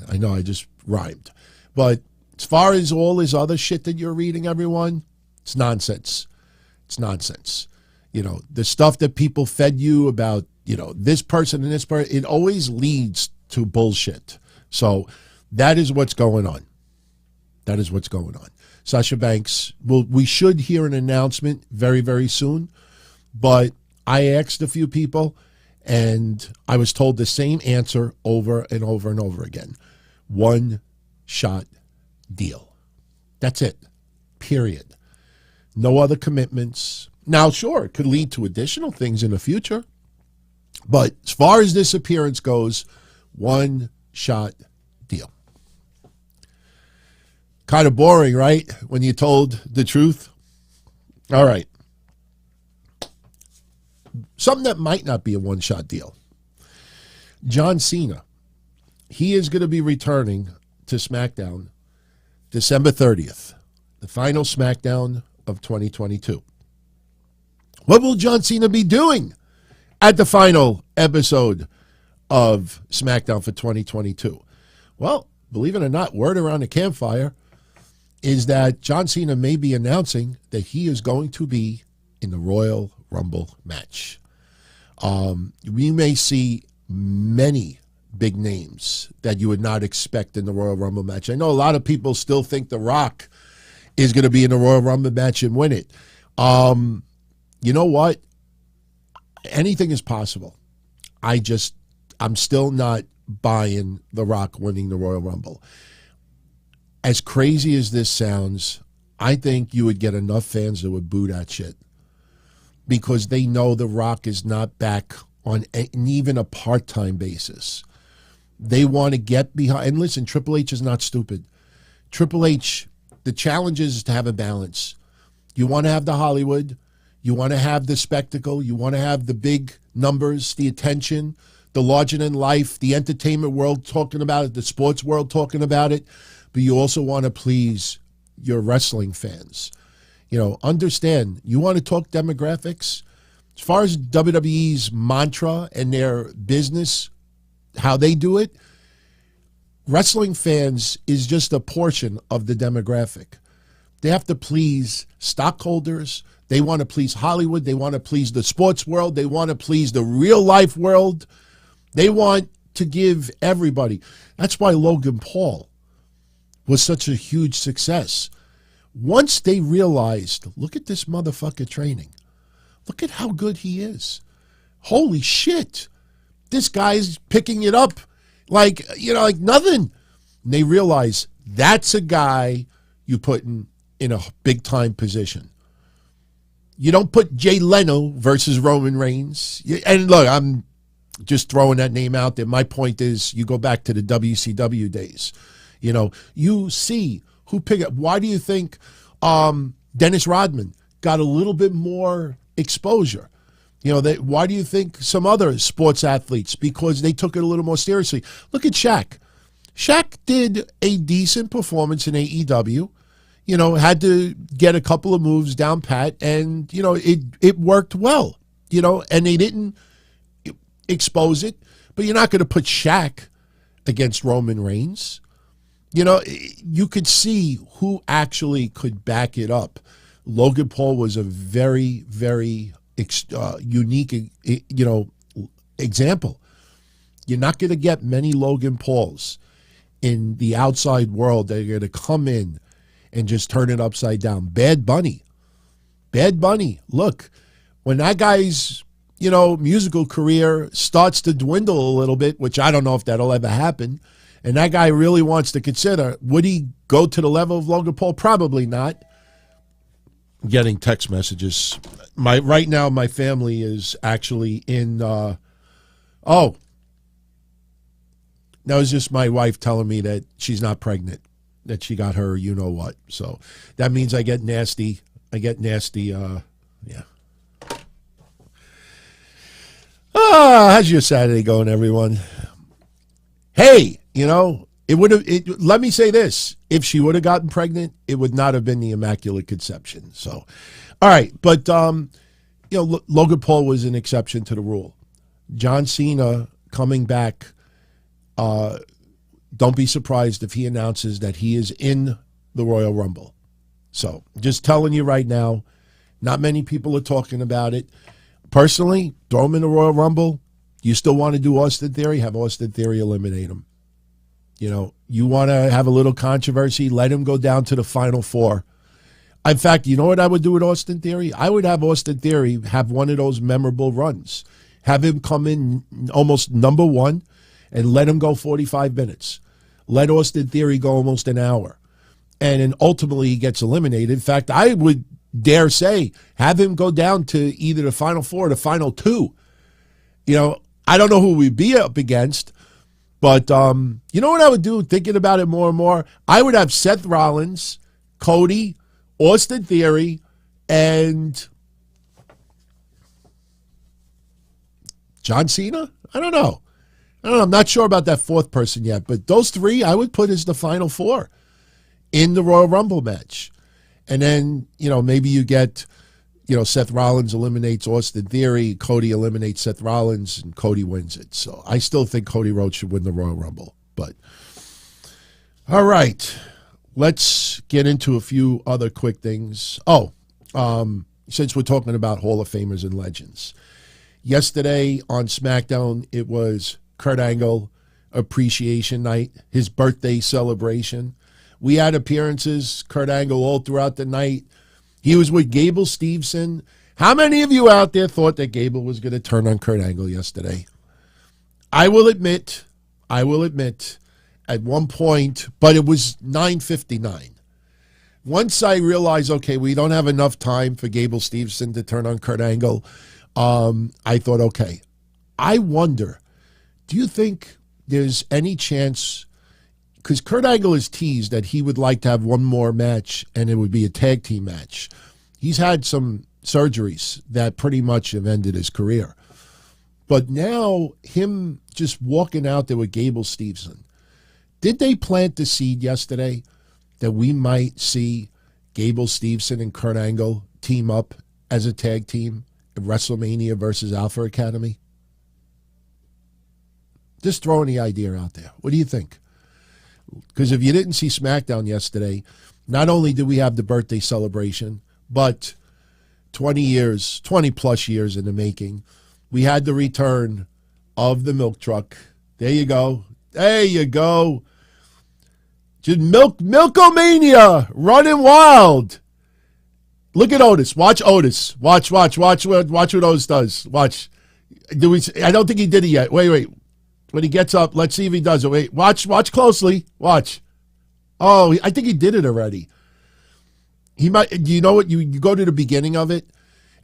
I know I just rhymed. But as far as all this other shit that you're reading, everyone, it's nonsense. It's nonsense. The stuff that people fed you about, this person and this person, it always leads to bullshit. So that is what's going on. That is what's going on. Sasha Banks, we should hear an announcement very, very soon. But I asked a few people, and I was told the same answer over and over and over again. One-shot deal. That's it. Period. No other commitments. Now, sure, it could lead to additional things in the future. But as far as this appearance goes, one-shot deal. Kind of boring, right? When you told the truth. All right. Something that might not be a one-shot deal. John Cena. He is going to be returning to SmackDown December 30th, the final SmackDown of 2022. What will John Cena be doing at the final episode of SmackDown for 2022? Well, believe it or not, word around the campfire is that John Cena may be announcing that he is going to be in the Royal Rumble match. We may see many big names that you would not expect in the Royal Rumble match. I know a lot of people still think The Rock is going to be in the Royal Rumble match and win it. You know what? Anything is possible. I'm still not buying The Rock winning the Royal Rumble. As crazy as this sounds, I think you would get enough fans that would boo that shit because they know The Rock is not back on even a part-time basis. They want to get behind. And listen, Triple H is not stupid. Triple H, the challenge is to have a balance. You want to have the Hollywood. You want to have the spectacle. You want to have the big numbers, the attention, the larger-than-life, the entertainment world talking about it, the sports world talking about it. But you also want to please your wrestling fans. Understand, you want to talk demographics? As far as WWE's mantra and their business, how they do it, wrestling fans is just a portion of the demographic. They have to please stockholders. They want to please Hollywood. They want to please the sports world. They want to please the real life world. They want to give everybody. That's why Logan Paul was such a huge success. Once they realized, look at this motherfucker training. Look at how good he is. Holy shit. This guy's picking it up like nothing. And they realize that's a guy you put in a big time position. You don't put Jay Leno versus Roman Reigns. And look, I'm just throwing that name out there. My point is, you go back to the WCW days. You see who pick up. Why do you think Dennis Rodman got a little bit more exposure? Why do you think some other sports athletes? Because they took it a little more seriously. Look at Shaq. Shaq did a decent performance in AEW. Had to get a couple of moves down pat, and it worked well. And they didn't expose it. But you're not going to put Shaq against Roman Reigns. You could see who actually could back it up. Logan Paul was a very, very unique, example. You're not going to get many Logan Pauls in the outside world that are going to come in and just turn it upside down. Bad Bunny. Look, when that guy's, musical career starts to dwindle a little bit, which I don't know if that'll ever happen, and that guy really wants to consider, would he go to the level of Logan Paul? Probably not. I'm getting text messages. Right now, my family is actually in, that was just my wife telling me that she's not pregnant, that she got her you-know-what. So that means I get nasty, yeah. How's your Saturday going, everyone? Hey, let me say this. If she would have gotten pregnant, it would not have been the Immaculate Conception. So, all right. But, Logan Paul was an exception to the rule. John Cena coming back. Don't be surprised if he announces that he is in the Royal Rumble. So, just telling you right now, not many people are talking about it. Personally, throw him in the Royal Rumble. You still want to do Austin Theory? Have Austin Theory eliminate him. You want to have a little controversy? Let him go down to the Final Four. In fact, you know what I would do with Austin Theory? I would have Austin Theory have one of those memorable runs. Have him come in almost number one and let him go 45 minutes. Let Austin Theory go almost an hour. And then ultimately he gets eliminated. In fact, I would dare say, have him go down to either the Final Four or the Final Two. I don't know who we'd be up against, but you know what I would do, thinking about it more and more? I would have Seth Rollins, Cody, Austin Theory, and John Cena? I don't know. I'm not sure about that fourth person yet, but those three I would put as the Final Four in the Royal Rumble match. And then, maybe you get, Seth Rollins eliminates Austin Theory, Cody eliminates Seth Rollins, and Cody wins it. So I still think Cody Rhodes should win the Royal Rumble. But, all right, let's get into a few other quick things. Since we're talking about Hall of Famers and legends. Yesterday on SmackDown, it was Kurt Angle Appreciation Night, his birthday celebration. We had appearances, Kurt Angle, all throughout the night. He was with Gable Steveson. How many of you out there thought that Gable was going to turn on Kurt Angle yesterday? I will admit, at one point, but it was 9:59. Once I realized, okay, we don't have enough time for Gable Steveson to turn on Kurt Angle, I thought, okay, I wonder, do you think there's any chance, because Kurt Angle has teased that he would like to have one more match and it would be a tag team match. He's had some surgeries that pretty much have ended his career. But now him just walking out there with Gable Steveson, did they plant the seed yesterday that we might see Gable Steveson and Kurt Angle team up as a tag team WrestleMania versus Alpha Academy? Just throwing the idea out there. What do you think? Because if you didn't see SmackDown yesterday, not only did we have the birthday celebration, but 20 plus years in the making, we had the return of the milk truck. There you go. There you go. Just Milkomania running wild. Look at Otis. Watch Otis. Watch what Otis does. Watch. I don't think he did it yet. Wait. When he gets up, let's see if he does it. Wait, watch closely. Watch. Oh, I think he did it already. He might. You know what? You go to the beginning of it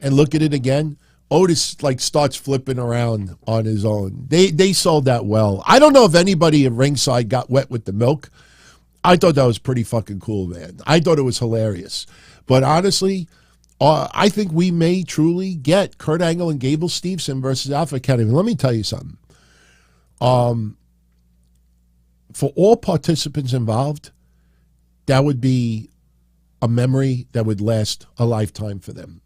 and look at it again. Otis starts flipping around on his own. They sold that well. I don't know if anybody at ringside got wet with the milk. I thought that was pretty fucking cool, man. I thought it was hilarious. But honestly, I think we may truly get Kurt Angle and Gable Steveson versus Alpha Academy. Let me tell you something. For all participants involved, that would be a memory that would last a lifetime for them.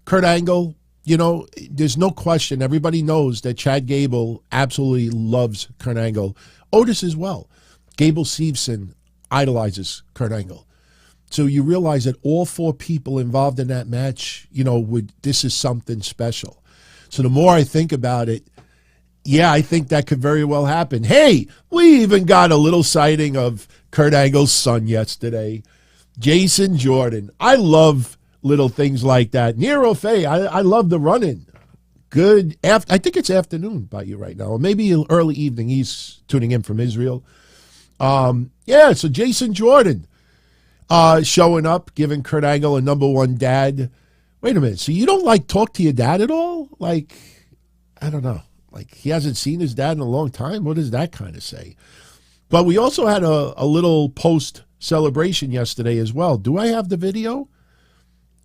Kurt Angle, there's no question. Everybody knows that Chad Gable absolutely loves Kurt Angle. Otis as well. Gable Steveson idolizes Kurt Angle. So you realize that all four people involved in that match, this is something special. So the more I think about it, yeah, I think that could very well happen. Hey, we even got a little sighting of Kurt Angle's son yesterday, Jason Jordan. I love little things like that. Nero Faye, I love the run-in. Good. I think it's afternoon by you right now, or maybe early evening. He's tuning in from Israel. So Jason Jordan showing up, giving Kurt Angle a number one dad. Wait a minute. So you don't talk to your dad at all? I don't know. He hasn't seen his dad in a long time? What does that kind of say? But we also had a little post-celebration yesterday as well. Do I have the video?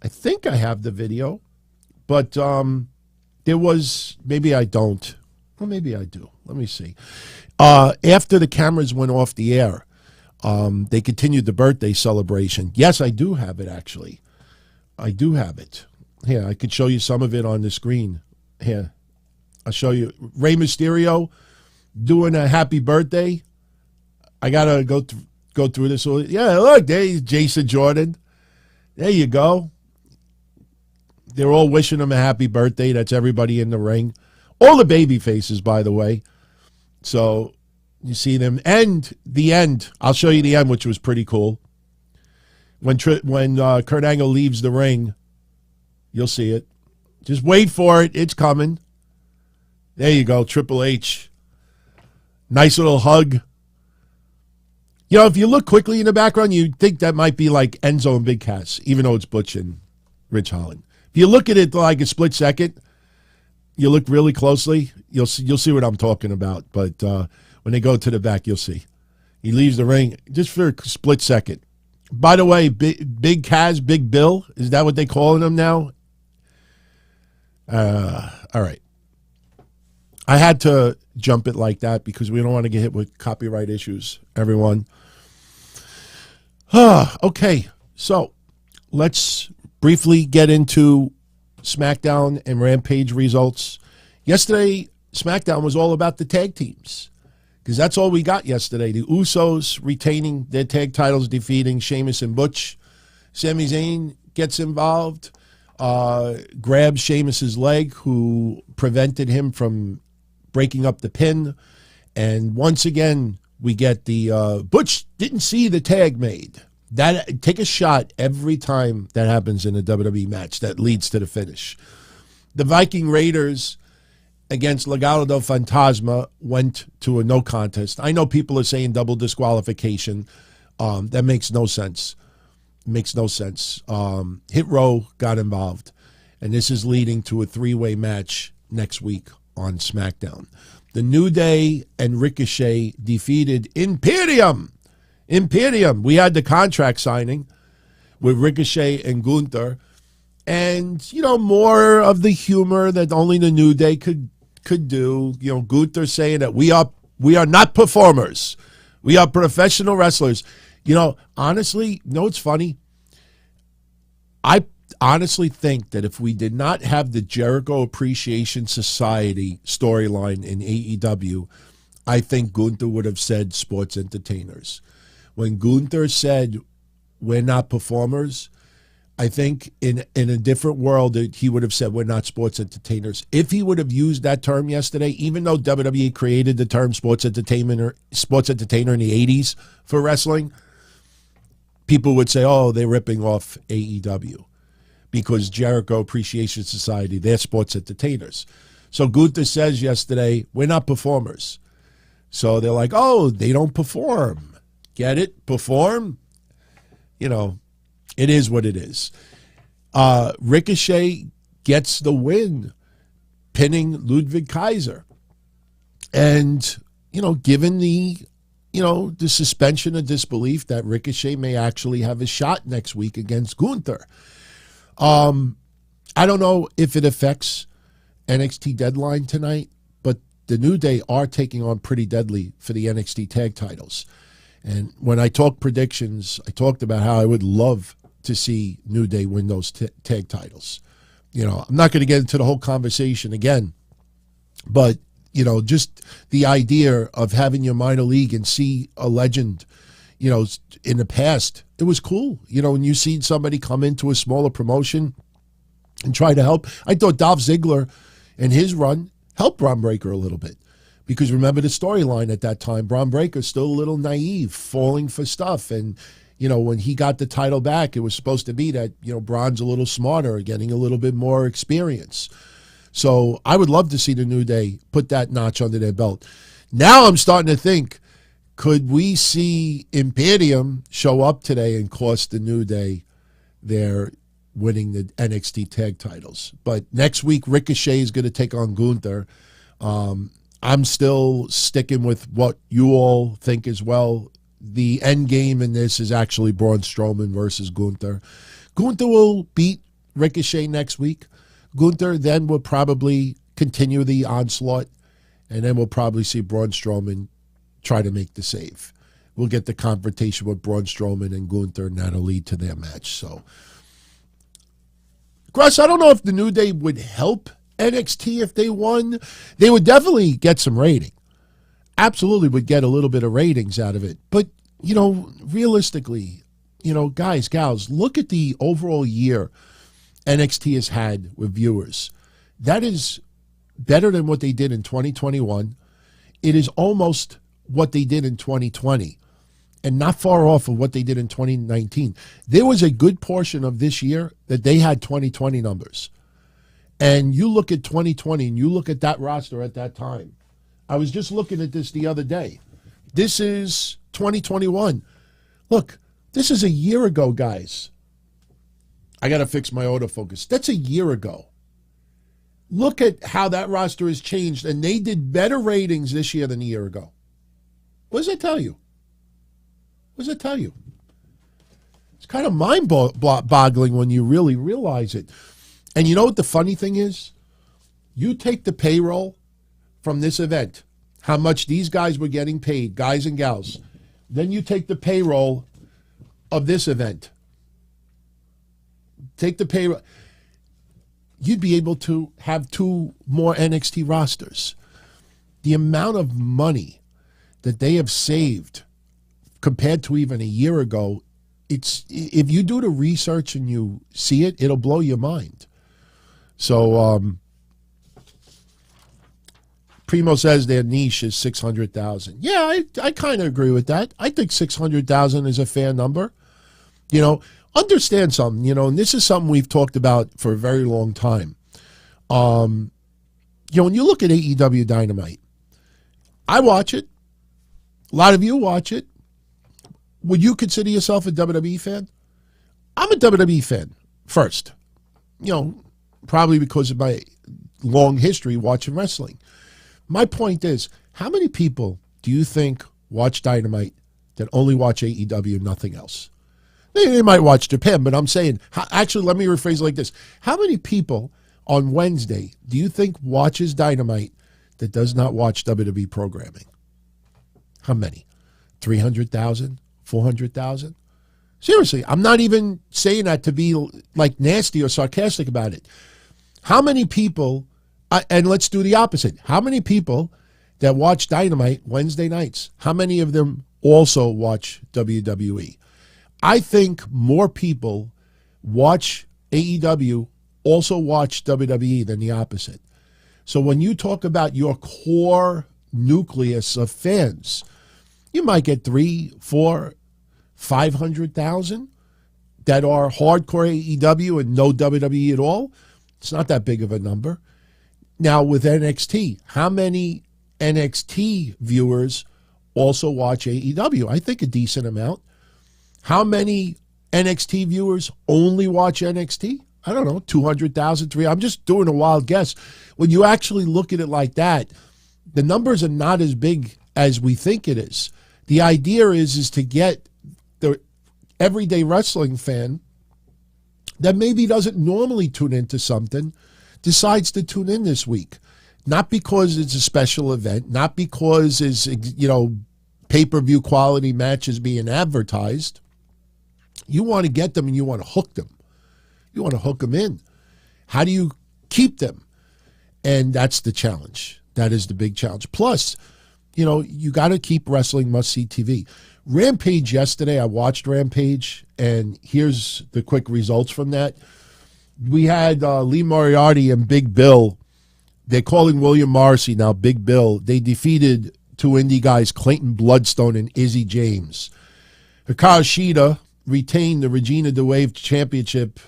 I think I have the video. But there was, maybe I don't. Well, maybe I do. Let me see. After the cameras went off the air, they continued the birthday celebration. Yes, I do have it, actually. I do have it. Here, I could show you some of it on the screen. Here. I'll show you. Rey Mysterio doing a happy birthday. I got to go through this. Yeah, look, there's Jason Jordan. There you go. They're all wishing him a happy birthday. That's everybody in the ring. All the baby faces, by the way. So you see them. And the end. I'll show you the end, which was pretty cool. When Kurt Angle leaves the ring, you'll see it. Just wait for it. It's coming. There you go, Triple H. Nice little hug. If you look quickly in the background, you'd think that might be Enzo and Big Cass, even though it's Butch and Rich Holland. If you look at it a split second, you look really closely, you'll see what I'm talking about. But when they go to the back, you'll see. He leaves the ring just for a split second. By the way, Big Cass, Big Bill, is that what they calling him now? All right. I had to jump it like that because we don't want to get hit with copyright issues, everyone. Okay, so let's briefly get into SmackDown and Rampage results. Yesterday, SmackDown was all about the tag teams because that's all we got yesterday. The Usos retaining their tag titles, defeating Sheamus and Butch. Sami Zayn gets involved, grabs Sheamus's leg, who prevented him from breaking up the pin. And once again, we get the Butch didn't see the tag made. Take a shot every time that happens in a WWE match that leads to the finish. The Viking Raiders against Legado del Fantasma went to a no contest. I know people are saying double disqualification. That makes no sense. Makes no sense. Hit Row got involved. And this is leading to a three-way match next week on SmackDown. The New Day and Ricochet defeated Imperium. We had the contract signing with Ricochet and Gunther. And, more of the humor that only the New Day could do. Gunther saying that we are not performers. We are professional wrestlers. Honestly, it's funny. honestly think that if we did not have the Jericho Appreciation Society storyline in AEW, I think Gunther would have said sports entertainers. When Gunther said we're not performers, I think in a different world he would have said we're not sports entertainers. If he would have used that term yesterday, even though WWE created the term sports entertainer in the 80s for wrestling, people would say, oh, they're ripping off AEW because Jericho Appreciation Society, they're sports entertainers. So Gunther says yesterday, we're not performers. So they're like, oh, they don't perform. Get it? Perform? You know, it is what it is. Ricochet gets the win, pinning Ludwig Kaiser. And, you know, given the suspension of disbelief that Ricochet may actually have a shot next week against Gunther. I don't know if it affects NXT Deadline tonight, but the New Day are taking on Pretty Deadly for the NXT tag titles. And when I talk predictions, I talked about how I would love to see New Day win those tag titles. You know, I'm not going to get into the whole conversation again, but, you know, just the idea of having your minor league and see a legend, you know, in the past, it was cool. You know, when you see somebody come into a smaller promotion and try to help. I thought Dolph Ziggler and his run helped Bron Breakker a little bit. Because remember the storyline at that time, Bron Breakker's still a little naive, falling for stuff. And, you know, when he got the title back, it was supposed to be that, you know, Bron's a little smarter, getting a little bit more experience. So I would love to see the New Day put that notch under their belt. Now I'm starting to think, could we see Imperium show up today and cost the New Day their winning the NXT tag titles? But next week, Ricochet is going to take on Gunther. I'm still sticking with what you all think as well. The end game in this is actually Braun Strowman versus Gunther. Gunther will beat Ricochet next week. Gunther then will probably continue the onslaught, and then we'll probably see Braun Strowman try to make the save. We'll get the confrontation with Braun Strowman and Gunther, and that'll lead to their match. So, Russ, I don't know if the New Day would help NXT if they won. They would definitely get some rating. Absolutely would get a little bit of ratings out of it. But, you know, realistically, you know, guys, gals, look at the overall year NXT has had with viewers. That is better than what they did in 2021. It is almost what they did in 2020 and not far off of what they did in 2019. There was a good portion of this year that they had 2020 numbers. And you look at 2020 and you look at that roster at that time. I was just looking at this the other day. This is 2021. Look, this is a year ago, guys. I got to fix my autofocus. That's a year ago. Look at how that roster has changed, and they did better ratings this year than a year ago. What does that tell you? What does that tell you? It's kind of mind-boggling when you really realize it. And you know what the funny thing is? You take the payroll from this event, how much these guys were getting paid, guys and gals. Then you take the payroll of this event. Take the payroll. You'd be able to have 2 more NXT rosters. The amount of money that they have saved compared to even a year ago, it's, if you do the research and you see it, it'll blow your mind. So, Primo says their niche is 600,000. Yeah, I kind of agree with that. I think 600,000 is a fair number. You know, understand something, you know, and this is something we've talked about for a very long time. You know, when you look at AEW Dynamite, I watch it. A lot of you watch it. Would you consider yourself a WWE fan? I'm a WWE fan first. You know, probably because of my long history watching wrestling. My point is, how many people do you think watch Dynamite that only watch AEW and nothing else? They might watch Japan, but I'm saying, actually, let me rephrase it like this. How many people on Wednesday do you think watches Dynamite that does not watch WWE programming? How many? 300,000? 400,000? Seriously, I'm not even saying that to be like nasty or sarcastic about it. How many people, and let's do the opposite. How many people that watch Dynamite Wednesday nights, how many of them also watch WWE? I think more people watch AEW, also watch WWE than the opposite. So when you talk about your core nucleus of fans, you might get 3, 4, 500,000 that are hardcore AEW and no WWE at all. It's not that big of a number. Now with NXT, how many NXT viewers also watch AEW? I think a decent amount. How many NXT viewers only watch NXT? I don't know, 200,000, 300. I'm just doing a wild guess. When you actually look at it like that, the numbers are not as big as we think it is. The idea is to get the everyday wrestling fan that maybe doesn't normally tune into something, decides to tune in this week. Not because it's a special event, not because it's, pay-per-view quality matches being advertised. You want to get them and you want to hook them. You want to hook them in. How do you keep them? And that's the challenge. That is the big challenge. Plus, you got to keep wrestling must-see TV. Rampage yesterday, I watched Rampage, and here's the quick results from that. We had Lee Moriarty and Big Bill. They're calling William Morrissey now Big Bill. They defeated 2 indie guys, Clayton Bloodstone and Izzy James. Hikaru Shida retained the Regina DeWave Championship,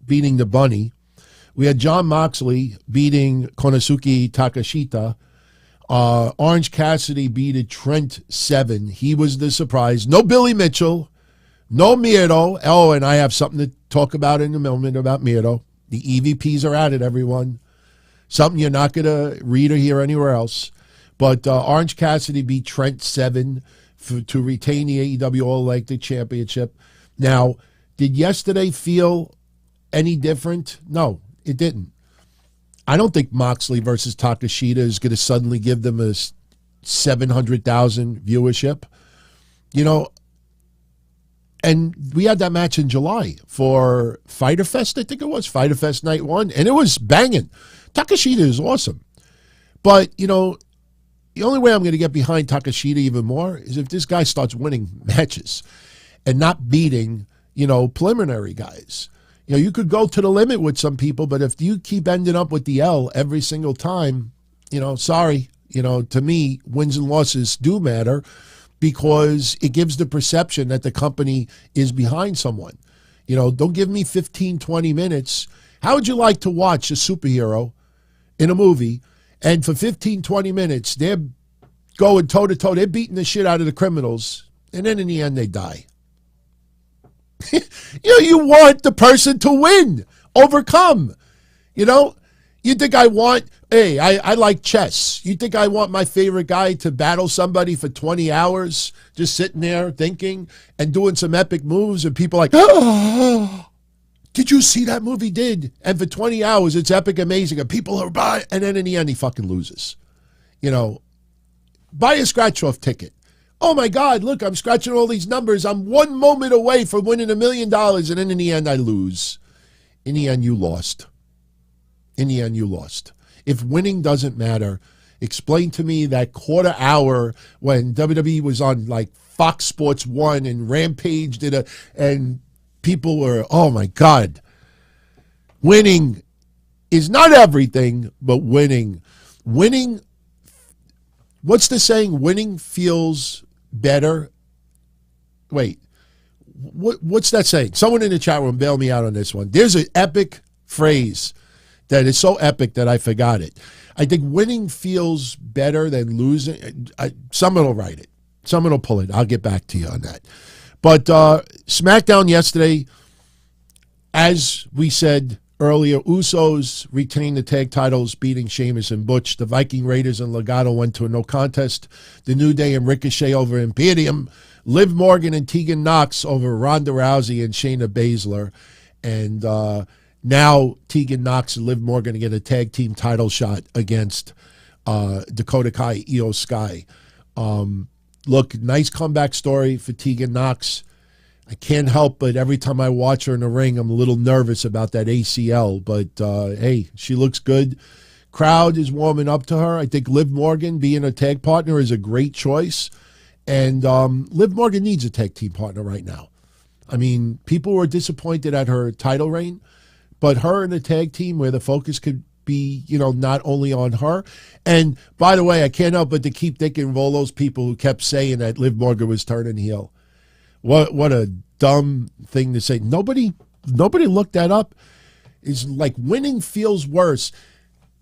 beating the Bunny. We had John Moxley beating Konosuke Takeshita. Orange Cassidy beat Trent Seven. He was the surprise. No Billy Mitchell. No Miro. Oh, and I have something to talk about in a moment about Miro. The EVPs are at it, everyone. Something you're not going to read or hear anywhere else. But Orange Cassidy beat Trent Seven to retain the AEW All-Electric Championship. Now, did yesterday feel any different? No, it didn't. I don't think Moxley versus Takeshita is going to suddenly give them a 700,000 viewership. And we had that match in July for Fyter Fest, I think it was, Fyter Fest Night 1, and it was banging. Takeshita is awesome. But, the only way I'm going to get behind Takeshita even more is if this guy starts winning matches and not beating, preliminary guys. You could go to the limit with some people, but if you keep ending up with the L every single time, sorry, to me, wins and losses do matter because it gives the perception that the company is behind someone. Don't give me 15, 20 minutes. How would you like to watch a superhero in a movie and for 15, 20 minutes, they're going toe-to-toe, they're beating the shit out of the criminals, and then in the end they die? You want the person to win, overcome. You think I want, I like chess. You think I want my favorite guy to battle somebody for 20 hours, just sitting there thinking and doing some epic moves, and people like, oh, did you see that movie did? And for 20 hours, it's epic, amazing, and people are buying, and then in the end, he fucking loses. Buy a scratch-off ticket. Oh my God, look, I'm scratching all these numbers. I'm 1 moment away from winning $1 million, and then in the end, I lose. In the end, you lost. In the end, you lost. If winning doesn't matter, explain to me that quarter hour when WWE was on like Fox Sports 1 and Rampage and people were, oh my God. Winning is not everything, but winning. What's the saying? Winning feels better. Wait, what's that saying? Someone in the chat room bail me out on this one. There's an epic phrase that is so epic that I forgot it. I think winning feels better than losing. Someone will write it. Someone will pull it. I'll get back to you on that. But SmackDown yesterday, as we said earlier, Usos retained the tag titles, beating Sheamus and Butch. The Viking Raiders and Legado went to a no contest. The New Day and Ricochet over Imperium. Liv Morgan and Tegan Nox over Ronda Rousey and Shayna Baszler. And now Tegan Nox and Liv Morgan get a tag team title shot against Dakota Kai, Io Sky. Look, nice comeback story for Tegan Nox. I can't help but every time I watch her in the ring, I'm a little nervous about that ACL. But, hey, she looks good. Crowd is warming up to her. I think Liv Morgan being a tag partner is a great choice. And Liv Morgan needs a tag team partner right now. I mean, people were disappointed at her title reign, but her in a tag team where the focus could be, not only on her. And by the way, I can't help but to keep thinking of all those people who kept saying that Liv Morgan was turning heel. What a dumb thing to say. Nobody looked that up. It's like winning feels worse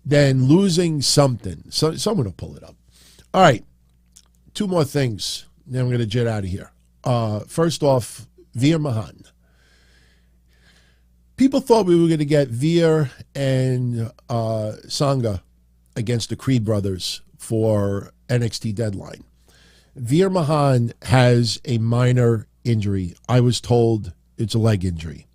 than losing something. So someone will pull it up. All right, 2 more things. Then I'm going to jet out of here. First off, Veer Mahaan. People thought we were going to get Veer and Sangha against the Creed brothers for NXT Deadline. Veer Mahaan has a minor injury. I was told it's a leg injury.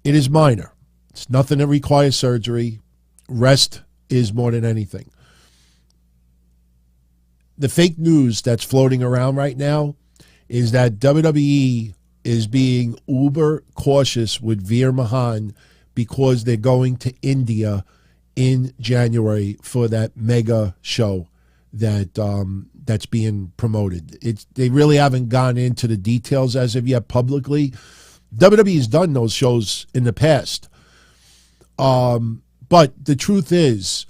It is minor. It's nothing that requires surgery. Rest is more than anything. The fake news that's floating around right now is that WWE is being uber cautious with Veer Mahaan because they're going to India in January for that mega show that that's being promoted. They really haven't gone into the details as of yet publicly. WWE has done those shows in the past. But the truth is,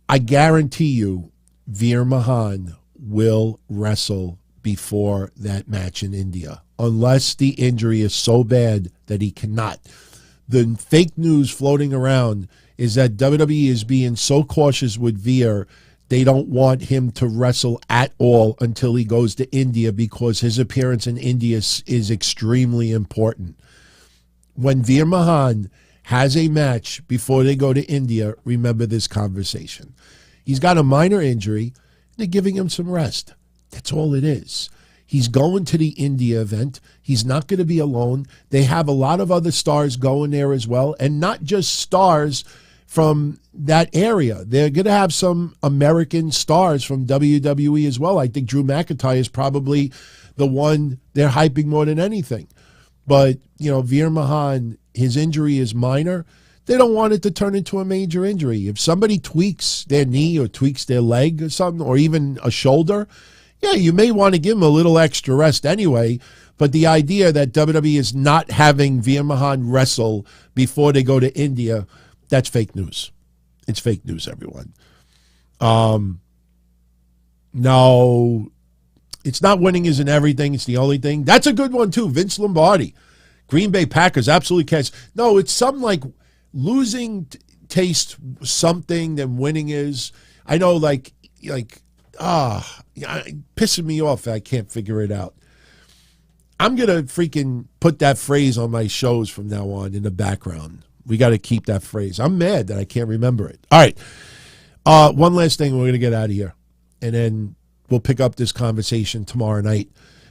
I guarantee you, Veer Mahaan will wrestle before that match in India, unless the injury is so bad that he cannot. The fake news floating around is that WWE is being so cautious with Veer, they don't want him to wrestle at all until he goes to India because his appearance in India is extremely important. When Veer Mahaan has a match before they go to India, remember this conversation. He's got a minor injury. They're giving him some rest. That's all it is. He's going to the India event. He's not going to be alone. They have a lot of other stars going there as well, and not just stars from that area. They're going to have some American stars from WWE as well. I think Drew McIntyre is probably the one they're hyping more than anything. But, Veer Mahaan, his injury is minor. They don't want it to turn into a major injury. If somebody tweaks their knee or tweaks their leg or something, or even a shoulder, yeah, you may want to give them a little extra rest anyway. But the idea that WWE is not having Veer Mahaan wrestle before they go to India, that's fake news. It's fake news, everyone. No, it's not winning isn't everything. It's the only thing. That's a good one, too. Vince Lombardi. Green Bay Packers absolutely can't. No, it's something like losing taste something than winning is. I know, pissing me off. I can't figure it out. I'm going to freaking put that phrase on my shows from now on in the background. We got to keep that phrase. I'm mad that I can't remember it. All right. One last thing. We're going to get out of here. And then we'll pick up this conversation tomorrow night.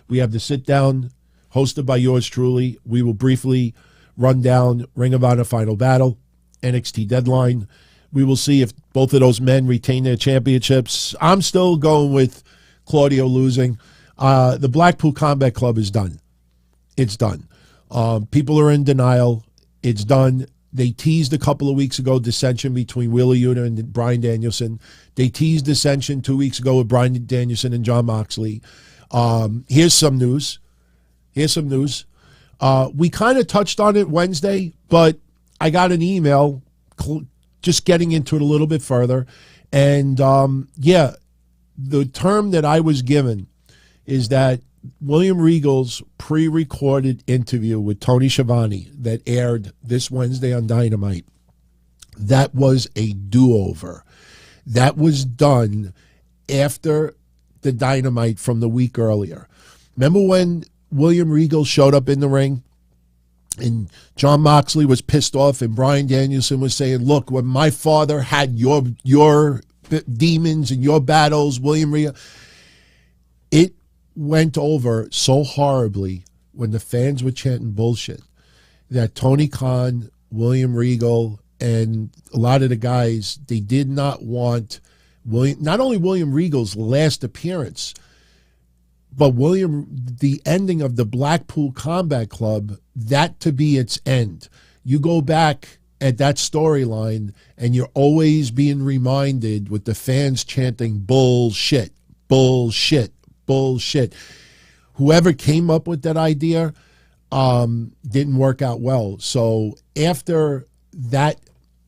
We have the sit down hosted by yours truly. We will briefly run down Ring of Honor Final Battle, NXT Deadline. We will see if both of those men retain their championships. I'm still going with Claudio losing. The Blackpool Combat Club is done. It's done. People are in denial. It's done. They teased a couple of weeks ago dissension between Wheeler Yuta and Bryan Danielson. They teased dissension 2 weeks ago with Bryan Danielson and Jon Moxley. Here's some news. We kind of touched on it Wednesday, but I got an email just getting into it a little bit further. And, the term that I was given is that William Regal's pre-recorded interview with Tony Schiavone that aired this Wednesday on Dynamite, that was a do-over. That was done after the Dynamite from the week earlier. Remember when William Regal showed up in the ring and Jon Moxley was pissed off and Bryan Danielson was saying, look, when my father had your demons and your battles, William Regal, it went over so horribly when the fans were chanting bullshit that Tony Khan, William Regal, and a lot of the guys, they did not want not only William Regal's last appearance, But the ending of the Blackpool Combat Club, that to be its end. You go back at that storyline and you're always being reminded with the fans chanting bullshit, bullshit, bullshit. Whoever came up with that idea didn't work out well. So after that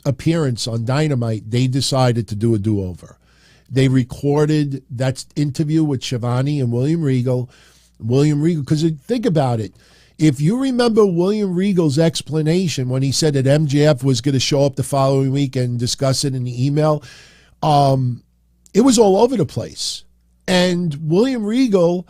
appearance on Dynamite, they decided to do a do-over. They recorded that interview with Shivani and William Regal. Because think about it. If you remember William Regal's explanation when he said that MJF was going to show up the following week and discuss it in the email, it was all over the place. And William Regal,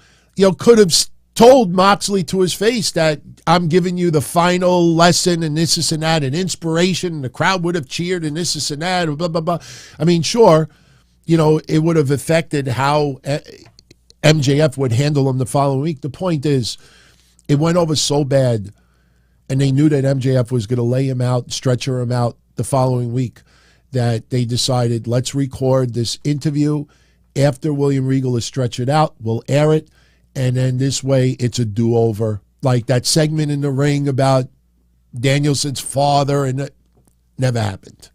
could have told Moxley to his face that I'm giving you the final lesson and this and that and inspiration, and the crowd would have cheered and this and that, blah, blah, blah. I mean, sure, it would have affected how MJF would handle him the following week. The point is, it went over so bad, and they knew that MJF was going to lay him out, stretcher him out the following week, that they decided, let's record this interview after William Regal is stretchered out. We'll air it, and then this way it's a do-over. Like that segment in the ring about Danielson's father, and it never happened.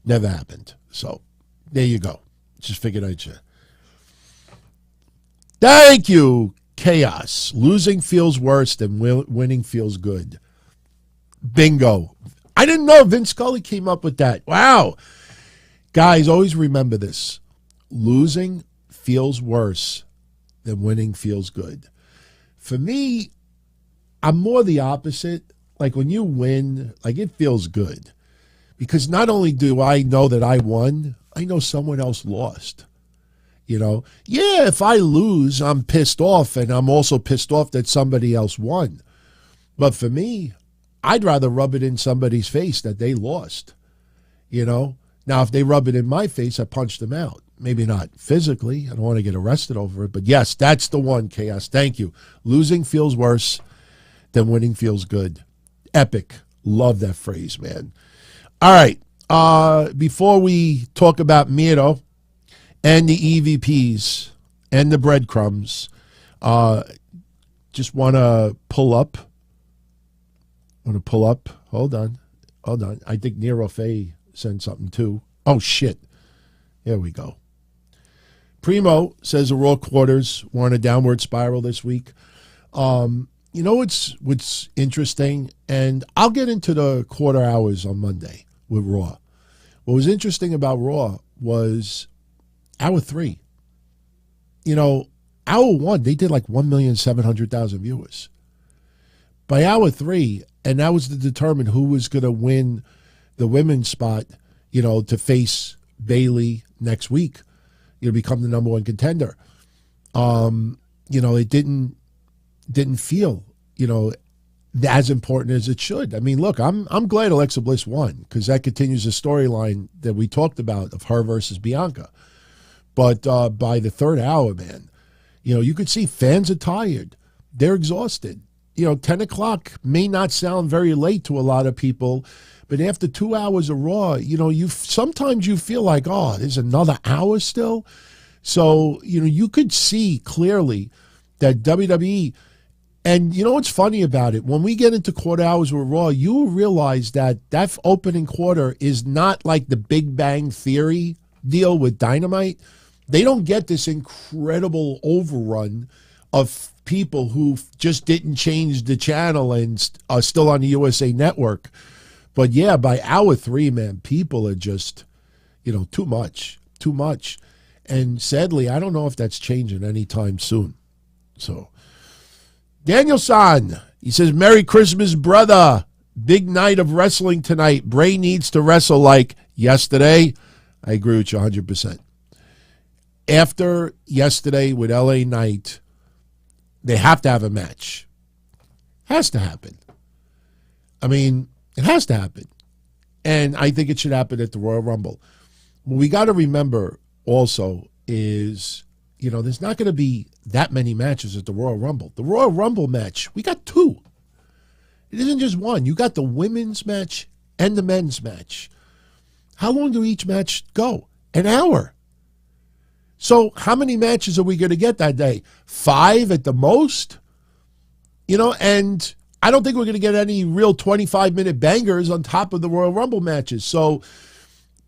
Never happened. So there you go. Just figured I'd share. Thank you, Chaos. Losing feels worse than winning feels good. Bingo. I didn't know Vince Scully came up with that. Wow. Guys, always remember this. Losing feels worse than winning feels good. For me, I'm more the opposite. Like when you win, like it feels good. Because not only do I know that I won, I know someone else lost. Yeah, if I lose, I'm pissed off, and I'm also pissed off that somebody else won. But for me, I'd rather rub it in somebody's face that they lost. Now, if they rub it in my face, I punch them out. Maybe not physically. I don't want to get arrested over it. But yes, that's the one, Chaos. Thank you. Losing feels worse than winning feels good. Epic. Love that phrase, man. All right. Before we talk about Miro and the EVPs and the breadcrumbs, just want to pull up. Hold on. I think Nero Faye sent something too. Oh, shit. There we go. Primo says the Raw quarters were on a downward spiral this week. What's interesting, and I'll get into the quarter hours on Monday with Raw. What was interesting about Raw was Hour 3. Hour 1, they did like 1,700,000 viewers. By Hour 3, and that was to determine who was going to win the women's spot, to face Bayley next week, become the number one contender. It didn't feel, as important as it should. I mean, look, I'm glad Alexa Bliss won, because that continues the storyline that we talked about of her versus Bianca. But by the third hour, man, you could see fans are tired. They're exhausted. 10 o'clock may not sound very late to a lot of people, but after 2 hours of Raw, sometimes you feel like, oh, there's another hour still. So, you could see clearly that WWE, and what's funny about it, when we get into quarter hours with Raw, you will realize that opening quarter is not like the Big Bang Theory deal with Dynamite. They don't get this incredible overrun of people who just didn't change the channel and are still on the USA Network. But yeah, by Hour 3, man, people are just, too much. And sadly, I don't know if that's changing anytime soon. So, Daniel-san, he says, Merry Christmas, brother. Big night of wrestling tonight. Bray needs to wrestle like yesterday. I agree with you 100%. After yesterday with LA Knight, they have to have a match. Has to happen. I mean, it has to happen. And I think it should happen at the Royal Rumble. What we got to remember also is, there's not going to be that many matches at the Royal Rumble. The Royal Rumble match, we got 2. It isn't just one. You got the women's match and the men's match. How long do each match go? An hour. So how many matches are we going to get that day? 5 at the most? And I don't think we're going to get any real 25-minute bangers on top of the Royal Rumble matches. So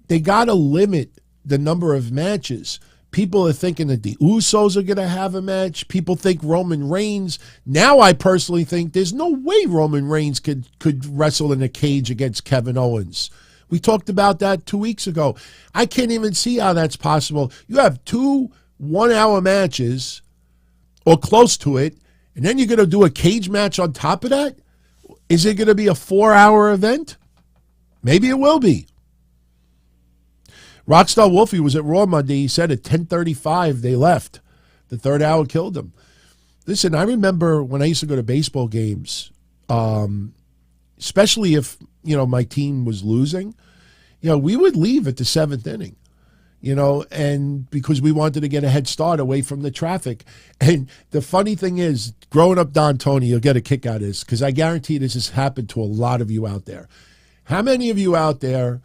they got to limit the number of matches. People are thinking that the Usos are going to have a match. People think Roman Reigns. Now I personally think there's no way Roman Reigns could wrestle in a cage against Kevin Owens. We talked about that 2 weeks ago. I can't even see how that's possible. You have 2 one-hour matches or close to it, and then you're going to do a cage match on top of that? Is it going to be a 4-hour event? Maybe it will be. Rockstar Wolfie was at Raw Monday. He said at 10:35 they left. The third hour killed them. Listen, I remember when I used to go to baseball games, especially if, my team was losing, we would leave at the 7th inning, and because we wanted to get a head start away from the traffic. And the funny thing is, growing up Don Tony, you'll get a kick out of this, because I guarantee this has happened to a lot of you out there. How many of you out there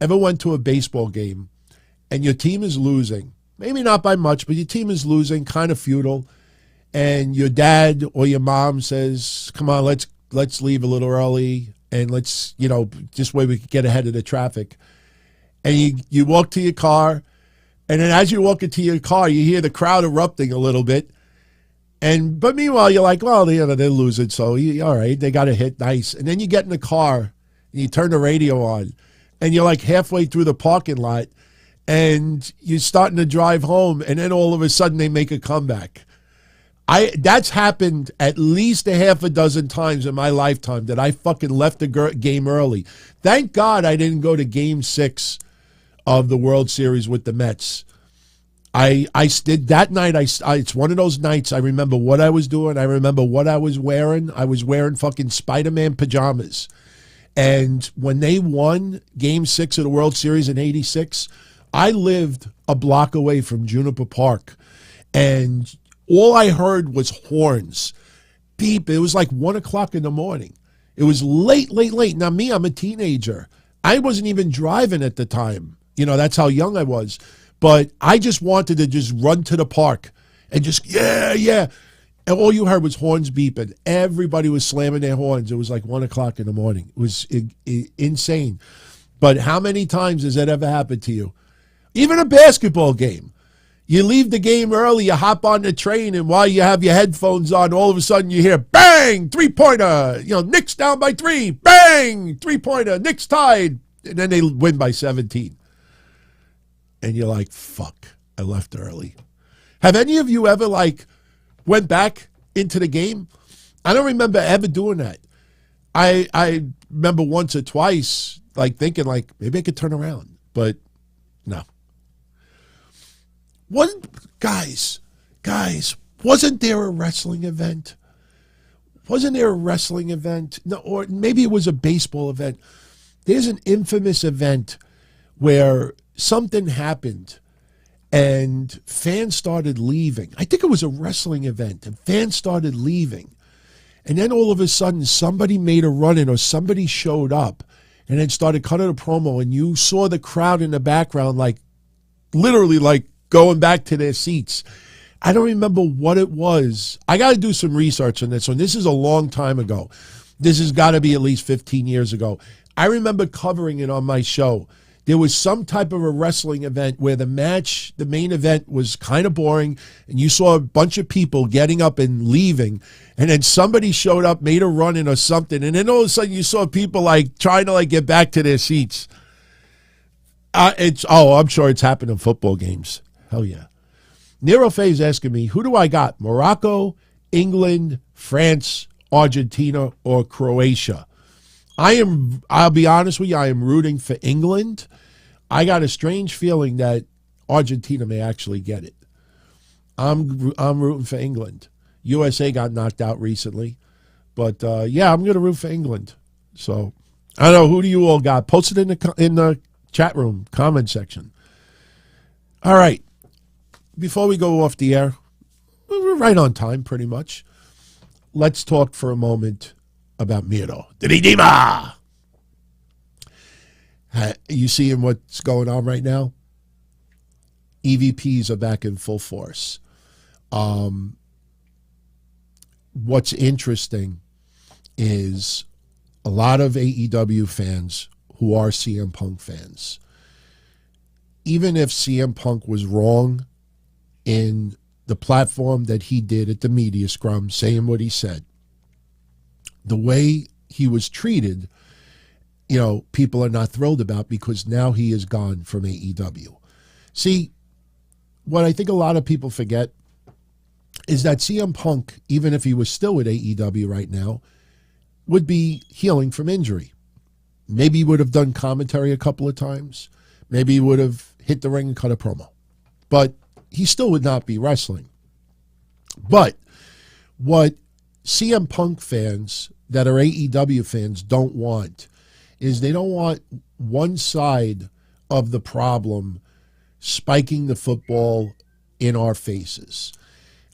ever went to a baseball game and your team is losing? Maybe not by much, but your team is losing, kind of futile, and your dad or your mom says, come on, let's leave a little early, and let's, this way we can get ahead of the traffic. And you walk to your car, and then as you walk into your car, you hear the crowd erupting a little bit. But meanwhile, you're like, well, they're losing, so all right, they got a hit, nice. And then you get in the car, and you turn the radio on, and you're like halfway through the parking lot, and you're starting to drive home, and then all of a sudden they make a comeback. That's happened at least a half a dozen times in my lifetime that I fucking left the game early. Thank God I didn't go to Game 6 of the World Series with the Mets. I did that night. It's one of those nights I remember what I was doing. I remember what I was wearing. I was wearing fucking Spider-Man pajamas. And when they won Game 6 of the World Series in '86, I lived a block away from Juniper Park. And all I heard was horns. Beep. It was like 1 o'clock in the morning. It was late. Now, me, I'm a teenager. I wasn't even driving at the time. That's how young I was. But I just wanted to just run to the park and just, yeah. And all you heard was horns beeping. Everybody was slamming their horns. It was like 1 o'clock in the morning. It was insane. But how many times has that ever happened to you? Even a basketball game. You leave the game early, you hop on the train, and while you have your headphones on, all of a sudden you hear, bang, three-pointer. Knicks down by 3. Bang, three-pointer. Knicks tied. And then they win by 17. And you're like, fuck, I left early. Have any of you ever, went back into the game? I don't remember ever doing that. I remember once or twice, thinking, maybe I could turn around. But no. Guys, wasn't there a wrestling event? Wasn't there a wrestling event? No, or maybe it was a baseball event. There's an infamous event where something happened and fans started leaving. I think it was a wrestling event, and fans started leaving. And then all of a sudden, somebody made a run-in or somebody showed up and then started cutting a promo, and you saw the crowd in the background, literally going back to their seats. I don't remember what it was. I got to do some research on this one. This is a long time ago. This has got to be at least 15 years ago. I remember covering it on my show. There was some type of a wrestling event where the main event was kind of boring, and you saw a bunch of people getting up and leaving, and then somebody showed up, made a run-in or something, and then all of a sudden you saw people trying to get back to their seats. I'm sure it's happened in football games. Hell yeah. Nero Faye's asking me, who do I got? Morocco, England, France, Argentina, or Croatia? I'll be honest with you, I am rooting for England. I got a strange feeling that Argentina may actually get it. I'm rooting for England. USA got knocked out recently. But, I'm going to root for England. So, I don't know, who do you all got? Post it in the chat room, comment section. All right. Before we go off the air, we're right on time pretty much. Let's talk for a moment about Miro. Dima! You seeing what's going on right now? EVPs are back in full force. What's interesting is a lot of AEW fans who are CM Punk fans, even if CM Punk was wrong in the platform that he did at the media scrum, saying what he said, the way he was treated, people are not thrilled about because now he is gone from AEW. See, what I think a lot of people forget is that CM Punk, even if he was still with AEW right now, would be healing from injury. Maybe he would have done commentary a couple of times. Maybe he would have hit the ring and cut a promo. But he still would not be wrestling. But what CM Punk fans that are AEW fans don't want is they don't want one side of the problem spiking the football in our faces.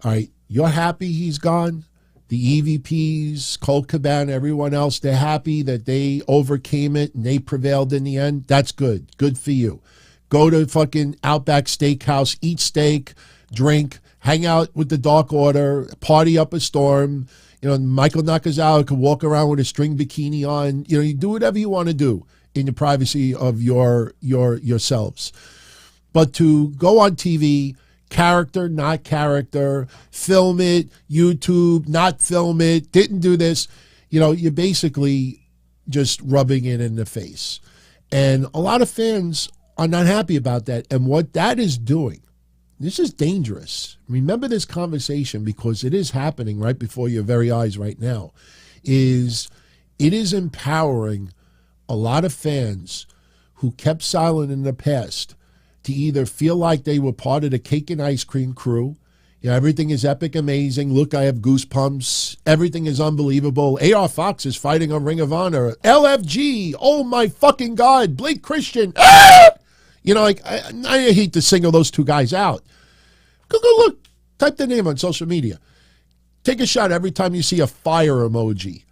All right, you're happy he's gone? The EVPs, Colt Cabana, everyone else, they're happy that they overcame it and they prevailed in the end. That's good. Good for you. Go to fucking Outback Steakhouse, eat steak, drink, hang out with the Dark Order, party up a storm. Michael Nakazawa could walk around with a string bikini on. You do whatever you want to do in the privacy of yourselves. But to go on TV, character, not character, film it, YouTube, not film it, didn't do this, you're basically just rubbing it in the face. And a lot of fans are not happy about that. And what that is doing, this is dangerous. Remember this conversation because it is happening right before your very eyes right now, it is empowering a lot of fans who kept silent in the past to either feel like they were part of the cake and ice cream crew. Everything is epic, amazing. Look, I have goosebumps. Everything is unbelievable. AR Fox is fighting on Ring of Honor. LFG, oh my fucking God. Blake Christian. Ah! I hate to single those two guys out. Go look. Type the name on social media. Take a shot every time you see a fire emoji.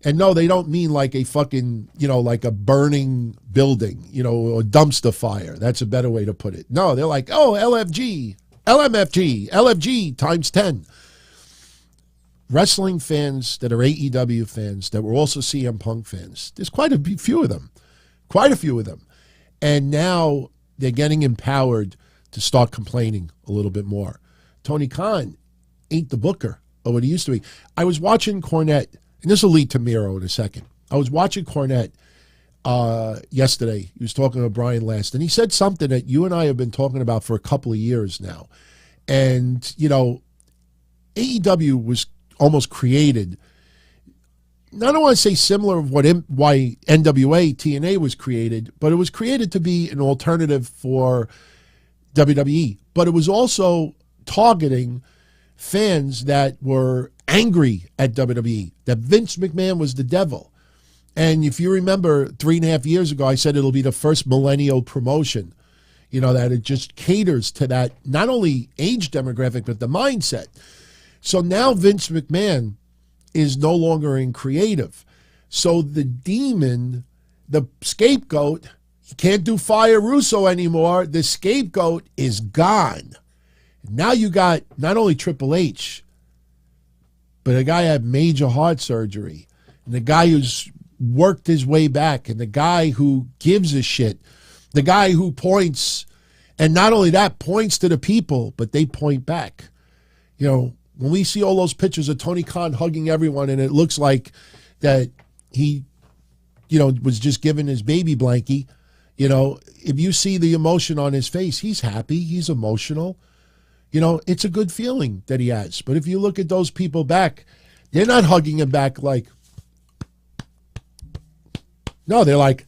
And no, they don't mean like a fucking, like a burning building, or dumpster fire. That's a better way to put it. No, they're like, oh, LFG, LMFG, LFG times 10. Wrestling fans that are AEW fans that were also CM Punk fans, there's quite a few of them. And now they're getting empowered to start complaining a little bit more. Tony Khan ain't the booker of what he used to be. I was watching Cornette. And this will lead to Miro in a second. I was watching Cornette yesterday. He was talking to Brian Last, and he said something that you and I have been talking about for a couple of years now. And, AEW was almost created, I don't want to say similar of why NWA, TNA was created, but it was created to be an alternative for WWE. But it was also targeting fans that were angry at WWE, that Vince McMahon was the devil. And if you remember 3.5 years ago, I said it'll be the first millennial promotion, that it just caters to that, not only age demographic, but the mindset. So now Vince McMahon is no longer in creative. So the demon, the scapegoat, he can't do Fire Russo anymore. The scapegoat is gone. Now you got not only Triple H, but a guy had major heart surgery, and the guy who's worked his way back, and the guy who gives a shit, the guy who points, and not only that, points to the people, but they point back. When we see all those pictures of Tony Khan hugging everyone, and it looks like that he, was just given his baby blankie, if you see the emotion on his face, he's happy, he's emotional. It's a good feeling that he has. But if you look at those people back, they're not hugging him back like, no, they're like,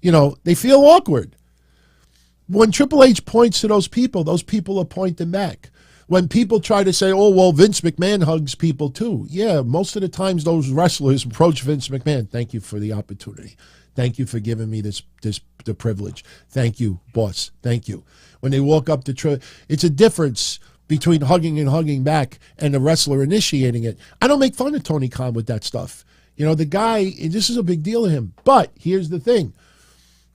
they feel awkward. When Triple H points to those people are pointing back. When people try to say, oh, well, Vince McMahon hugs people too. Yeah, most of the times those wrestlers approach Vince McMahon. Thank you for the opportunity. Thank you for giving me the privilege. Thank you, boss. Thank you. When they walk up to it's a difference between hugging and hugging back and the wrestler initiating it. I don't make fun of Tony Khan with that stuff. You know, the guy, this is a big deal to him. But here's the thing.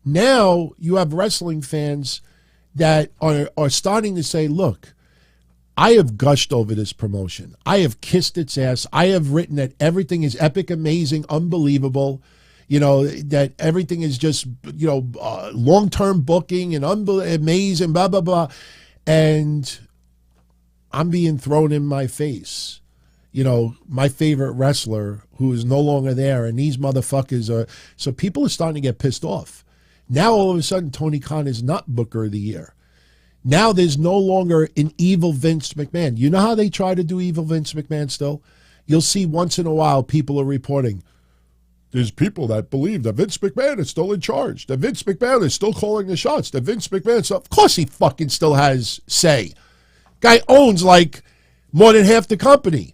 Now you have wrestling fans that are starting to say, look, I have gushed over this promotion. I have kissed its ass. I have written that everything is epic, amazing, unbelievable. You know, that everything is just, you know, long-term booking and amazing, blah, blah, blah. And I'm being thrown in my face. You know, my favorite wrestler who is no longer there, and these motherfuckers are... So people are starting to get pissed off. Now, all of a sudden, Tony Khan is not Booker of the Year. Now there's no longer an evil Vince McMahon. You know how they try to do evil Vince McMahon still? You'll see once in a while people are reporting, there's people that believe that Vince McMahon is still in charge, that Vince McMahon is still calling the shots, that Vince McMahon... Of course he fucking still has say. Guy owns like more than half the company.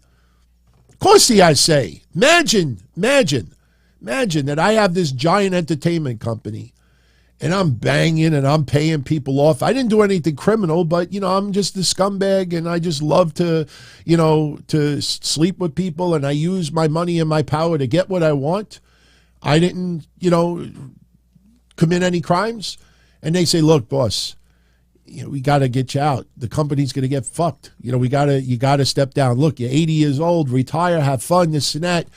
Of course he has say. Imagine that I have this giant entertainment company and I'm banging and I'm paying people off. I didn't do anything criminal, but, you know, I'm just a scumbag and I just love to, you know, to sleep with people and I use my money and my power to get what I want. I didn't, you know, commit any crimes. And they say, look, boss, you know, we got to get you out. The company's going to get fucked. You know, you got to step down. Look, you're 80 years old, retire, have fun, this and that.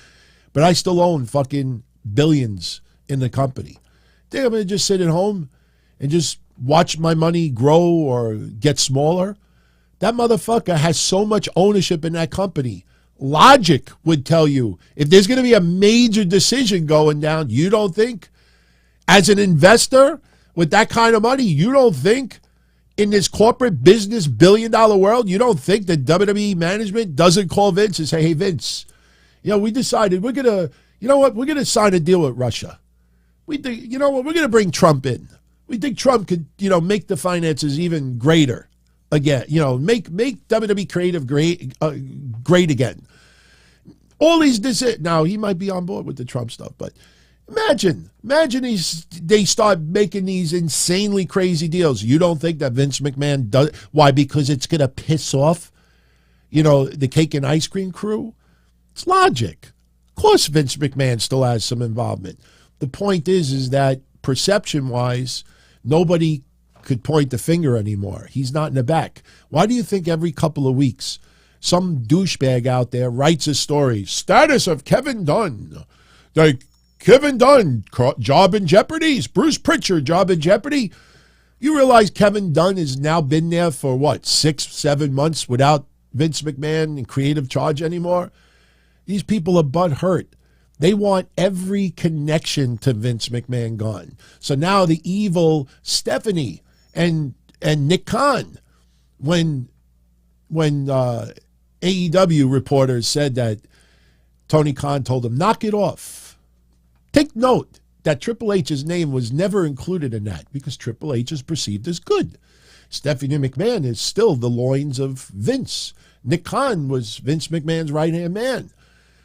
But I still own fucking billions in the company. Think I'm going to just sit at home and just watch my money grow or get smaller? That motherfucker has so much ownership in that company. Logic would tell you, if there's going to be a major decision going down, you don't think, as an investor with that kind of money, you don't think in this corporate business billion-dollar world, you don't think that WWE management doesn't call Vince and say, hey, Vince, you know, we decided we're going to, you know what, we're going to sign a deal with Russia. We think, you know what, we're going to bring Trump in. We think Trump could, you know, make the finances even greater again. You know, make WWE creative great again. All these, now he might be on board with the Trump stuff, but imagine they start making these insanely crazy deals. You don't think that Vince McMahon does? Why? Because it's going to piss off, you know, the cake and ice cream crew? It's logic. Of course Vince McMahon still has some involvement. The point is that perception-wise, nobody could point the finger anymore. He's not in the back. Why do you think every couple of weeks some douchebag out there writes a story? Status of Kevin Dunn. Like, Kevin Dunn, job in jeopardy. Bruce Pritchard, job in jeopardy. You realize Kevin Dunn has now been there for, what, 6-7 months without Vince McMahon in creative charge anymore? These people are butthurt. They want every connection to Vince McMahon gone. So now the evil Stephanie and Nick Khan, when AEW reporters said that Tony Khan told him, knock it off. Take note that Triple H's name was never included in that because Triple H is perceived as good. Stephanie McMahon is still the loins of Vince. Nick Khan was Vince McMahon's right-hand man.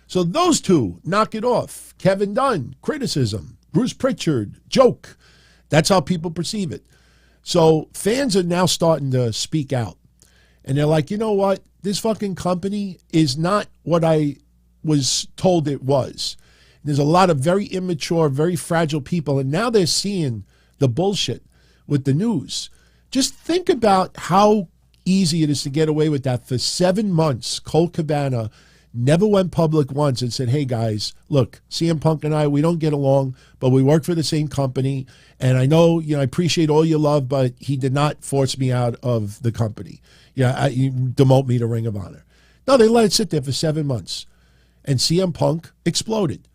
So those two, knock it off. Kevin Dunn, criticism. Bruce Pritchard, joke. That's how people perceive it. So fans are now starting to speak out. And they're like, you know what? This fucking company is not what I was told it was. There's a lot of very immature, very fragile people. And now they're seeing the bullshit with the news. Just think about how easy it is to get away with that. For 7 months, Colt Cabana never went public once and said, hey, guys, look, CM Punk and I, we don't get along, but we work for the same company. And I know, you know, I appreciate all your love, but he did not force me out of the company. Yeah, you demote me to Ring of Honor. No, they let it sit there for 7 months. And CM Punk exploded.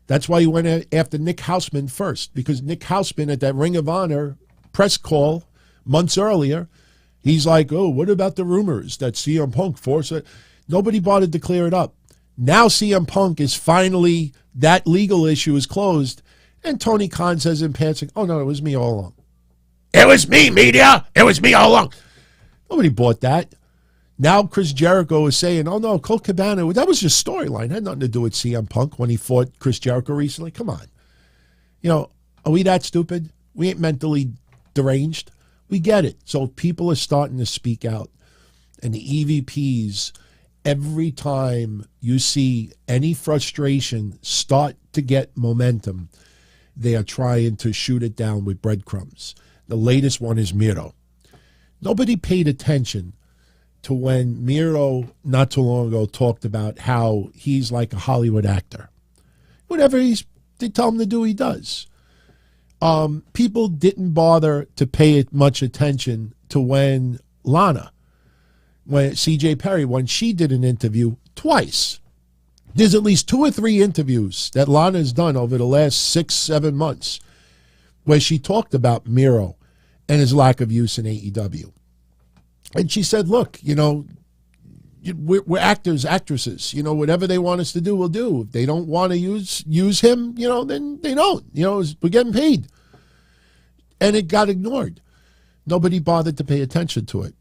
That's why he went after Nick Hausman first, because Nick Hausman at that Ring of Honor press call months earlier, he's like, oh, what about the rumors that CM Punk forced it? Nobody bothered to clear it up. Now CM Punk is finally, that legal issue is closed, and Tony Khan says in passing, oh, no, it was me all along. It was me, media. It was me all along. Nobody bought that. Now Chris Jericho is saying, oh, no, Colt Cabana, that was just storyline. It had nothing to do with CM Punk when he fought Chris Jericho recently. Come on. You know, are we that stupid? We ain't mentally deranged. We get it. So people are starting to speak out. And the EVPs every time you see any frustration start to get momentum, they are trying to shoot it down with breadcrumbs. The latest one is Miro. Nobody paid attention to when Miro, not too long ago, talked about how he's like a Hollywood actor. Whatever they tell him to do, he does. People didn't bother to pay much attention to when CJ Perry, when she did an interview twice. There's at least 2 or 3 interviews that Lana's done over the last 6-7 months where she talked about Miro and his lack of use in AEW. And she said, look, we're actors, actresses. Whatever they want us to do, we'll do. If they don't want to use him, then they don't. We're getting paid. And it got ignored. Nobody bothered to pay attention to it.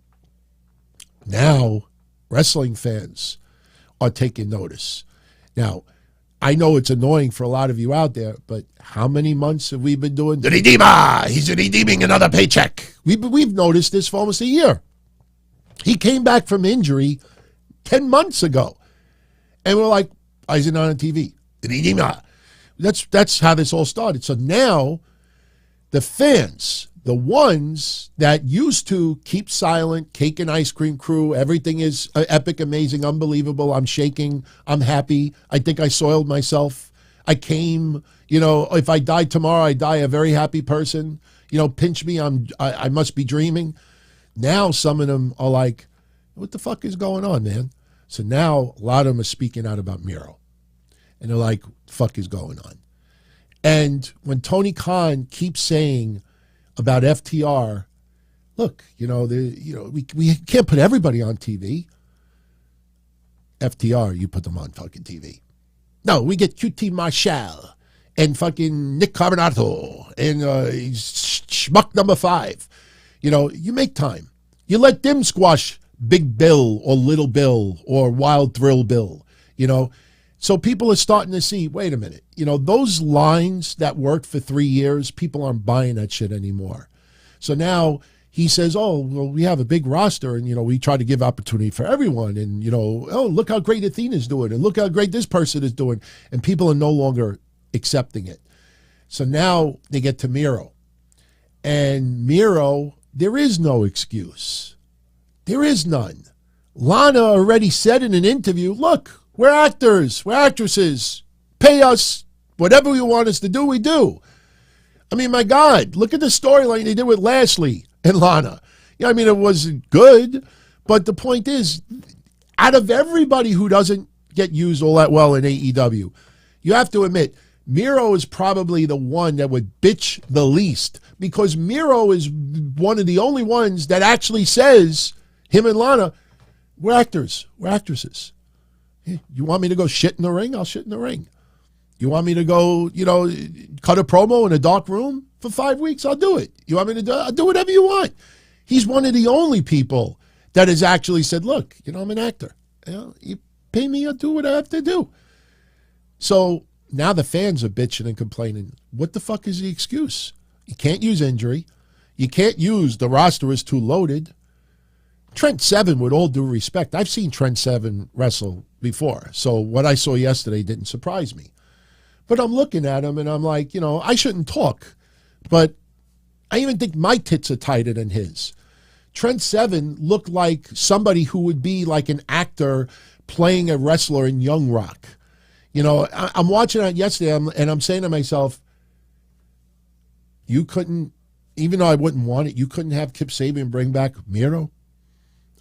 Now, wrestling fans are taking notice. Now, I know it's annoying for a lot of you out there, but how many months have we been doing the Redeemer? He's redeeming another paycheck. We've noticed this for almost a year. He came back from injury 10 months ago. And we're like, why is it not on TV? The Redeemer. That's how this all started. So now, the fans, the ones that used to keep silent, cake and ice cream crew, everything is epic, amazing, unbelievable, I'm shaking, I'm happy, I think I soiled myself, I came, if I die tomorrow, I die a very happy person, pinch me, I must be dreaming. Now some of them are like, what the fuck is going on, man? So now a lot of them are speaking out about Miro. And they're like, what the fuck is going on? And when Tony Khan keeps saying about FTR, look, we can't put everybody on TV. FTR, you put them on fucking TV. No, we get QT Marshall and fucking Nick Carbonato and Schmuck number 5. You make time. You let them squash Big Bill or Little Bill or Wild Thrill Bill, So people are starting to see, wait a minute, those lines that worked for 3 years, people aren't buying that shit anymore. So now he says, oh, well, we have a big roster and, we try to give opportunity for everyone. And, oh, look how great Athena's doing and look how great this person is doing. And people are no longer accepting it. So now they get to Miro. And Miro, there is no excuse. There is none. Lana already said in an interview, look, we're actors, we're actresses. Pay us. Whatever you want us to do, we do. I mean, my God, look at the storyline they did with Lashley and Lana. It wasn't good, but the point is, out of everybody who doesn't get used all that well in AEW, you have to admit, Miro is probably the one that would bitch the least because Miro is one of the only ones that actually says, him and Lana, we're actors, we're actresses. You want me to go shit in the ring? I'll shit in the ring. You want me to go, cut a promo in a dark room for 5 weeks? I'll do it. You want me to I'll do whatever you want. He's one of the only people that has actually said, look, I'm an actor. You pay me, I'll do what I have to do. So now the fans are bitching and complaining. What the fuck is the excuse? You can't use injury. You can't use the roster is too loaded. Trent Seven, with all due respect, I've seen Trent Seven wrestle before. So what I saw yesterday didn't surprise me. But I'm looking at him and I'm like, I shouldn't talk. But I even think my tits are tighter than his. Trent Seven looked like somebody who would be like an actor playing a wrestler in Young Rock. I'm watching it yesterday and I'm saying to myself, you couldn't, even though I wouldn't want it, you couldn't have Kip Sabian bring back Miro?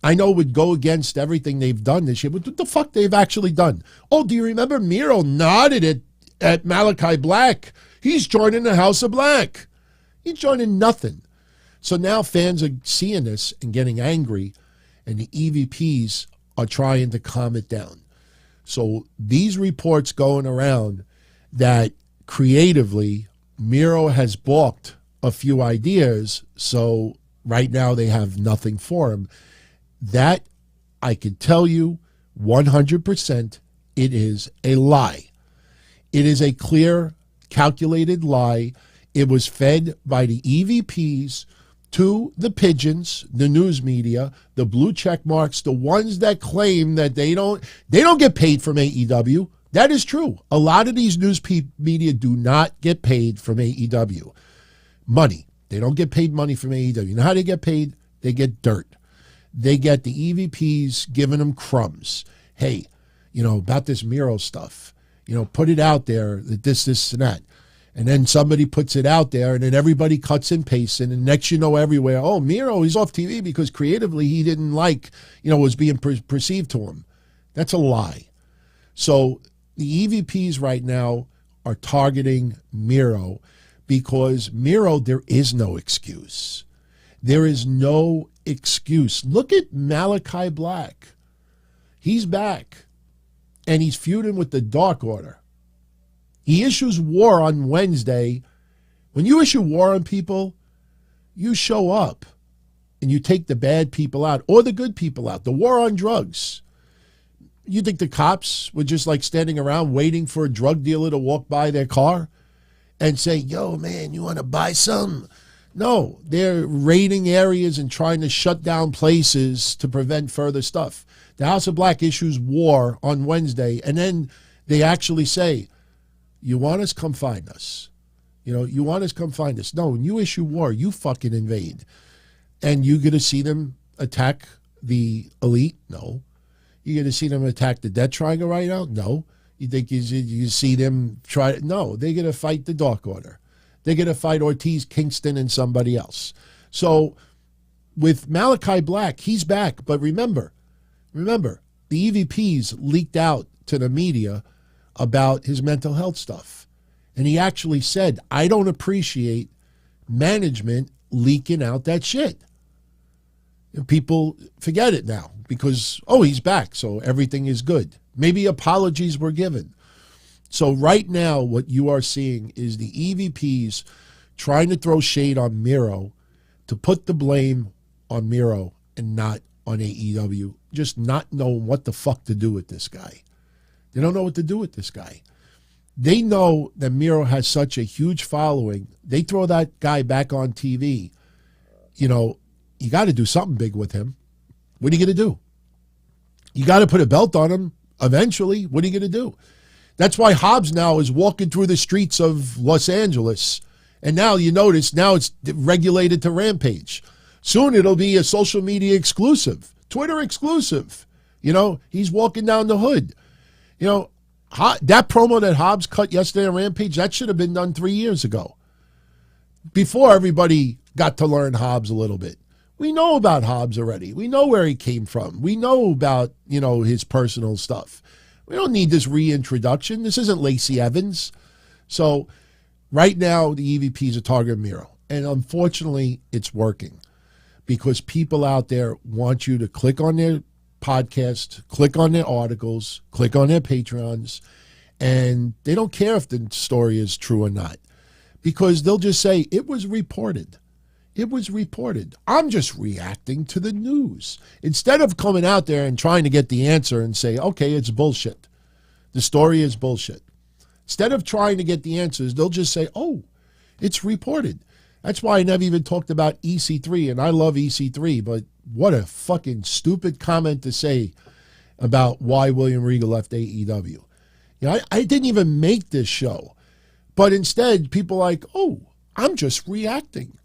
I know it would go against everything they've done this year, but what the fuck they've actually done? Oh, do you remember Miro nodded at Malachi Black? He's joining the House of Black. He's joining nothing. So now fans are seeing this and getting angry, and the EVPs are trying to calm it down. So these reports going around that creatively Miro has balked a few ideas, so right now they have nothing for him. That, I can tell you 100%, it is a lie. It is a clear, calculated lie. It was fed by the EVPs to the pigeons, the news media, the blue check marks, the ones that claim that they don't get paid from AEW. That is true. A lot of these news media do not get paid from AEW. Money. They don't get paid money from AEW. You know how they get paid? They get dirt. They get the EVPs giving them crumbs. Hey, about this Miro stuff, put it out there, that this, and that. And then somebody puts it out there, and then everybody cuts and pastes, and next everywhere, oh, Miro, he's off TV because creatively he didn't like, was being perceived to him. That's a lie. So the EVPs right now are targeting Miro because Miro, there is no excuse. There is no excuse. Look at Malachi Black. He's back, and he's feuding with the Dark Order. He issues war on Wednesday. When you issue war on people, you show up and you take the bad people out or the good people out. The war on drugs. You think the cops were just like standing around waiting for a drug dealer to walk by their car and say, yo, man, you want to buy some? No, they're raiding areas and trying to shut down places to prevent further stuff. The House of Black issues war on Wednesday, and then they actually say, you want us, come find us. You want us, come find us. No, when you issue war, you fucking invade. And you going to see them attack the elite? No. You going to see them attack the Death Triangle right now? No. You think you see them try? No, they're going to fight the Dark Order. They're going to fight Ortiz, Kingston, and somebody else. So with Malachi Black, he's back. But remember, the EVPs leaked out to the media about his mental health stuff. And he actually said, I don't appreciate management leaking out that shit. And people forget it now because, he's back, so everything is good. Maybe apologies were given. So right now, what you are seeing is the EVPs trying to throw shade on Miro to put the blame on Miro and not on AEW, just not knowing what the fuck to do with this guy. They don't know what to do with this guy. They know that Miro has such a huge following. They throw that guy back on TV. You got to do something big with him. What are you going to do? You got to put a belt on him eventually. What are you going to do? That's why Hobbs now is walking through the streets of Los Angeles. And now you notice, now it's regulated to Rampage. Soon it'll be a social media exclusive, Twitter exclusive. He's walking down the hood. That promo that Hobbs cut yesterday on Rampage, that should have been done 3 years ago. Before everybody got to learn Hobbs a little bit. We know about Hobbs already. We know where he came from. We know about, his personal stuff. We don't need this reintroduction. This isn't Lacey Evans. So right now, the EVPs are targeting Miro. And unfortunately, it's working because people out there want you to click on their podcast, click on their articles, click on their Patreons, and they don't care if the story is true or not because they'll just say, it was reported. It was reported. I'm just reacting to the news. Instead of coming out there and trying to get the answer and say, okay, it's bullshit. The story is bullshit. Instead of trying to get the answers, they'll just say, oh, it's reported. That's why I never even talked about EC3, and I love EC3, but what a fucking stupid comment to say about why William Regal left AEW. I didn't even make this show, but instead people are like, oh, I'm just reacting.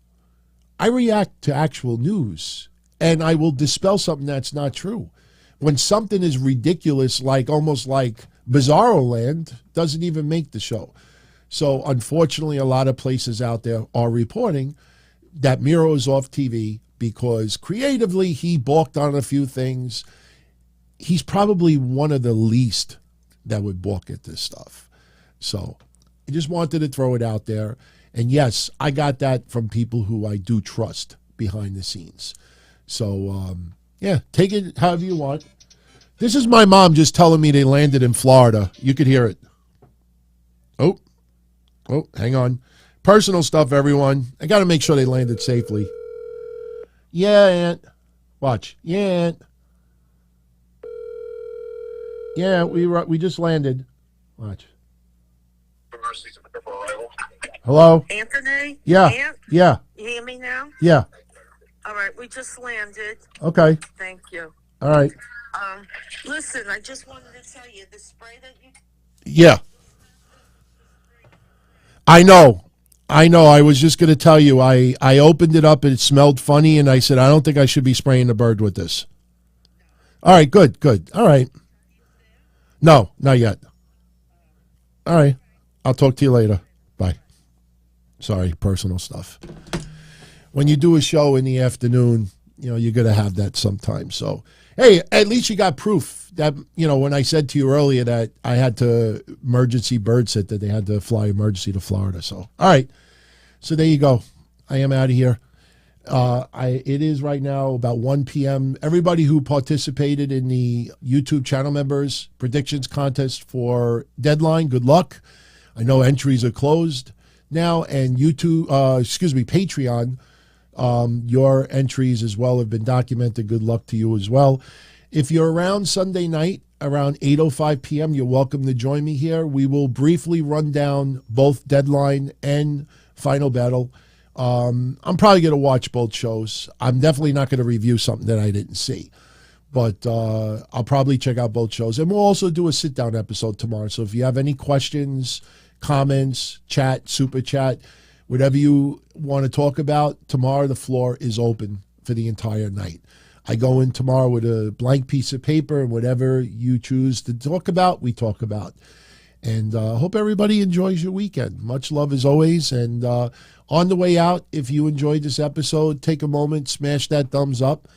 I react to actual news, and I will dispel something that's not true. When something is ridiculous, like almost like Bizarro Land, doesn't even make the show. So unfortunately, a lot of places out there are reporting that Miro is off TV because creatively he balked on a few things. He's probably one of the least that would balk at this stuff. So I just wanted to throw it out there. And yes, I got that from people who I do trust behind the scenes. So, take it however you want. This is my mom just telling me they landed in Florida. You could hear it. Oh, hang on. Personal stuff, everyone. I got to make sure they landed safely. Yeah, Aunt. Watch. Yeah, Aunt. Yeah, we just landed. Watch. University's a for arrival. Hello? Anthony? Yeah. Aunt? Yeah. You hear me now? Yeah. All right, we just landed. Okay. Thank you. All right. Listen, I just wanted to tell you, the spray that you... Yeah. I know. I was just going to tell you, I opened it up and it smelled funny, and I said, I don't think I should be spraying the bird with this. All right, good. All right. No, not yet. All right. I'll talk to you later. Bye. Sorry, personal stuff. When you do a show in the afternoon, you're going to have that sometimes. So, hey, at least you got proof that, when I said to you earlier that I had to emergency bird sit, that they had to fly emergency to Florida. So, all right. So there you go. I am out of here. It is right now about 1 p.m. Everybody who participated in the YouTube channel members predictions contest for Deadline, good luck. I know entries are closed now, and Patreon, your entries as well have been documented. Good luck to you as well. If you're around Sunday night around 8:05 p.m., you're welcome to join me here. We will briefly run down both Deadline and Final Battle. I'm probably going to watch both shows. I'm definitely not going to review something that I didn't see. But I'll probably check out both shows. And we'll also do a sit-down episode tomorrow. So if you have any questions, comments, chat, super chat, whatever you want to talk about, tomorrow the floor is open for the entire night. I go in tomorrow with a blank piece of paper, and whatever you choose to talk about, we talk about. And hope everybody enjoys your weekend. Much love as always. And on the way out, if you enjoyed this episode, take a moment, smash that thumbs up.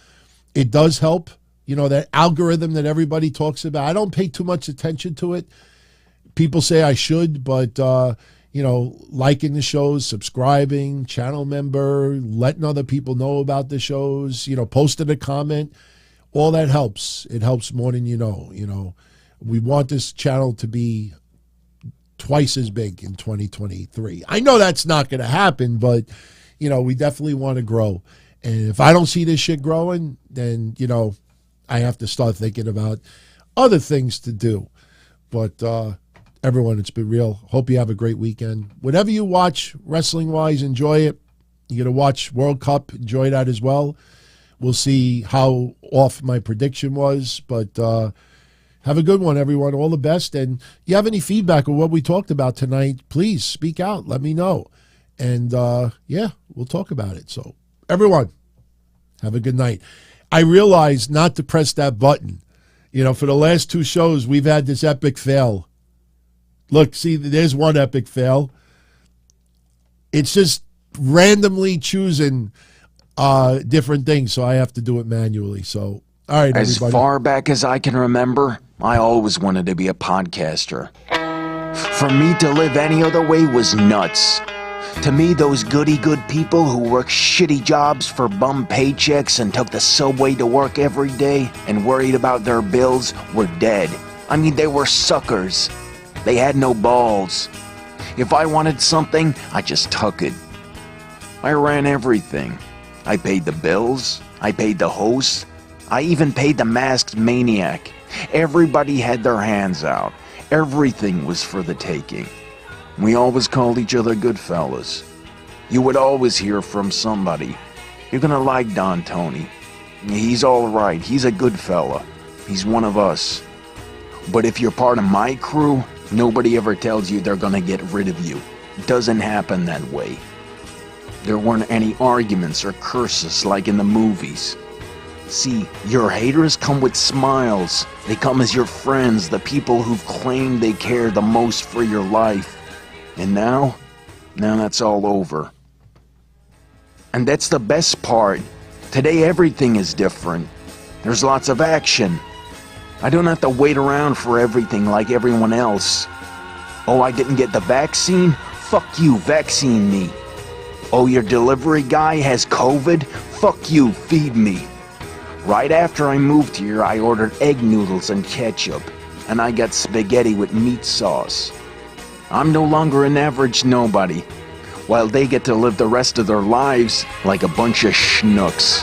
It does help. That algorithm that everybody talks about. I don't pay too much attention to it. People say I should, but, liking the shows, subscribing, channel member, letting other people know about the shows, posting a comment, all that helps. It helps more than you know. We want this channel to be twice as big in 2023. I know that's not going to happen, but, we definitely want to grow. And if I don't see this shit growing, then, I have to start thinking about other things to do. But everyone, it's been real. Hope you have a great weekend. Whatever you watch, wrestling-wise, enjoy it. You're going to watch World Cup, enjoy that as well. We'll see how off my prediction was. But have a good one, everyone. All the best. And you have any feedback on what we talked about tonight, please speak out. Let me know. And, we'll talk about it. So, everyone, have a good night. I realized not to press that button. For the last two shows, we've had this epic fail. Look, see, there's one epic fail. It's just randomly choosing different things, so I have to do it manually. So, all right, as everybody. Far back as I can remember, I always wanted to be a podcaster. For me to live any other way was nuts. To me, those goody-good people who worked shitty jobs for bum paychecks and took the subway to work every day and worried about their bills were dead. I mean, they were suckers. They had no balls. If I wanted something, I just took it. I ran everything. I paid the bills. I paid the host. I even paid the masked maniac. Everybody had their hands out. Everything was for the taking. We always called each other good fellas. You would always hear from somebody. You're gonna like Don Tony. He's alright. He's a good fella. He's one of us. But if you're part of my crew, nobody ever tells you they're gonna get rid of you. It doesn't happen that way. There weren't any arguments or curses like in the movies. See, your haters come with smiles. They come as your friends, the people who've claimed they care the most for your life. And now that's all over. And that's the best part. Today everything is different. There's lots of action. I don't have to wait around for everything like everyone else. Oh, I didn't get the vaccine? Fuck you, vaccine me. Oh, your delivery guy has COVID? Fuck you, feed me. Right after I moved here, I ordered egg noodles and ketchup, and I got spaghetti with meat sauce. I'm no longer an average nobody, while they get to live the rest of their lives like a bunch of schnooks.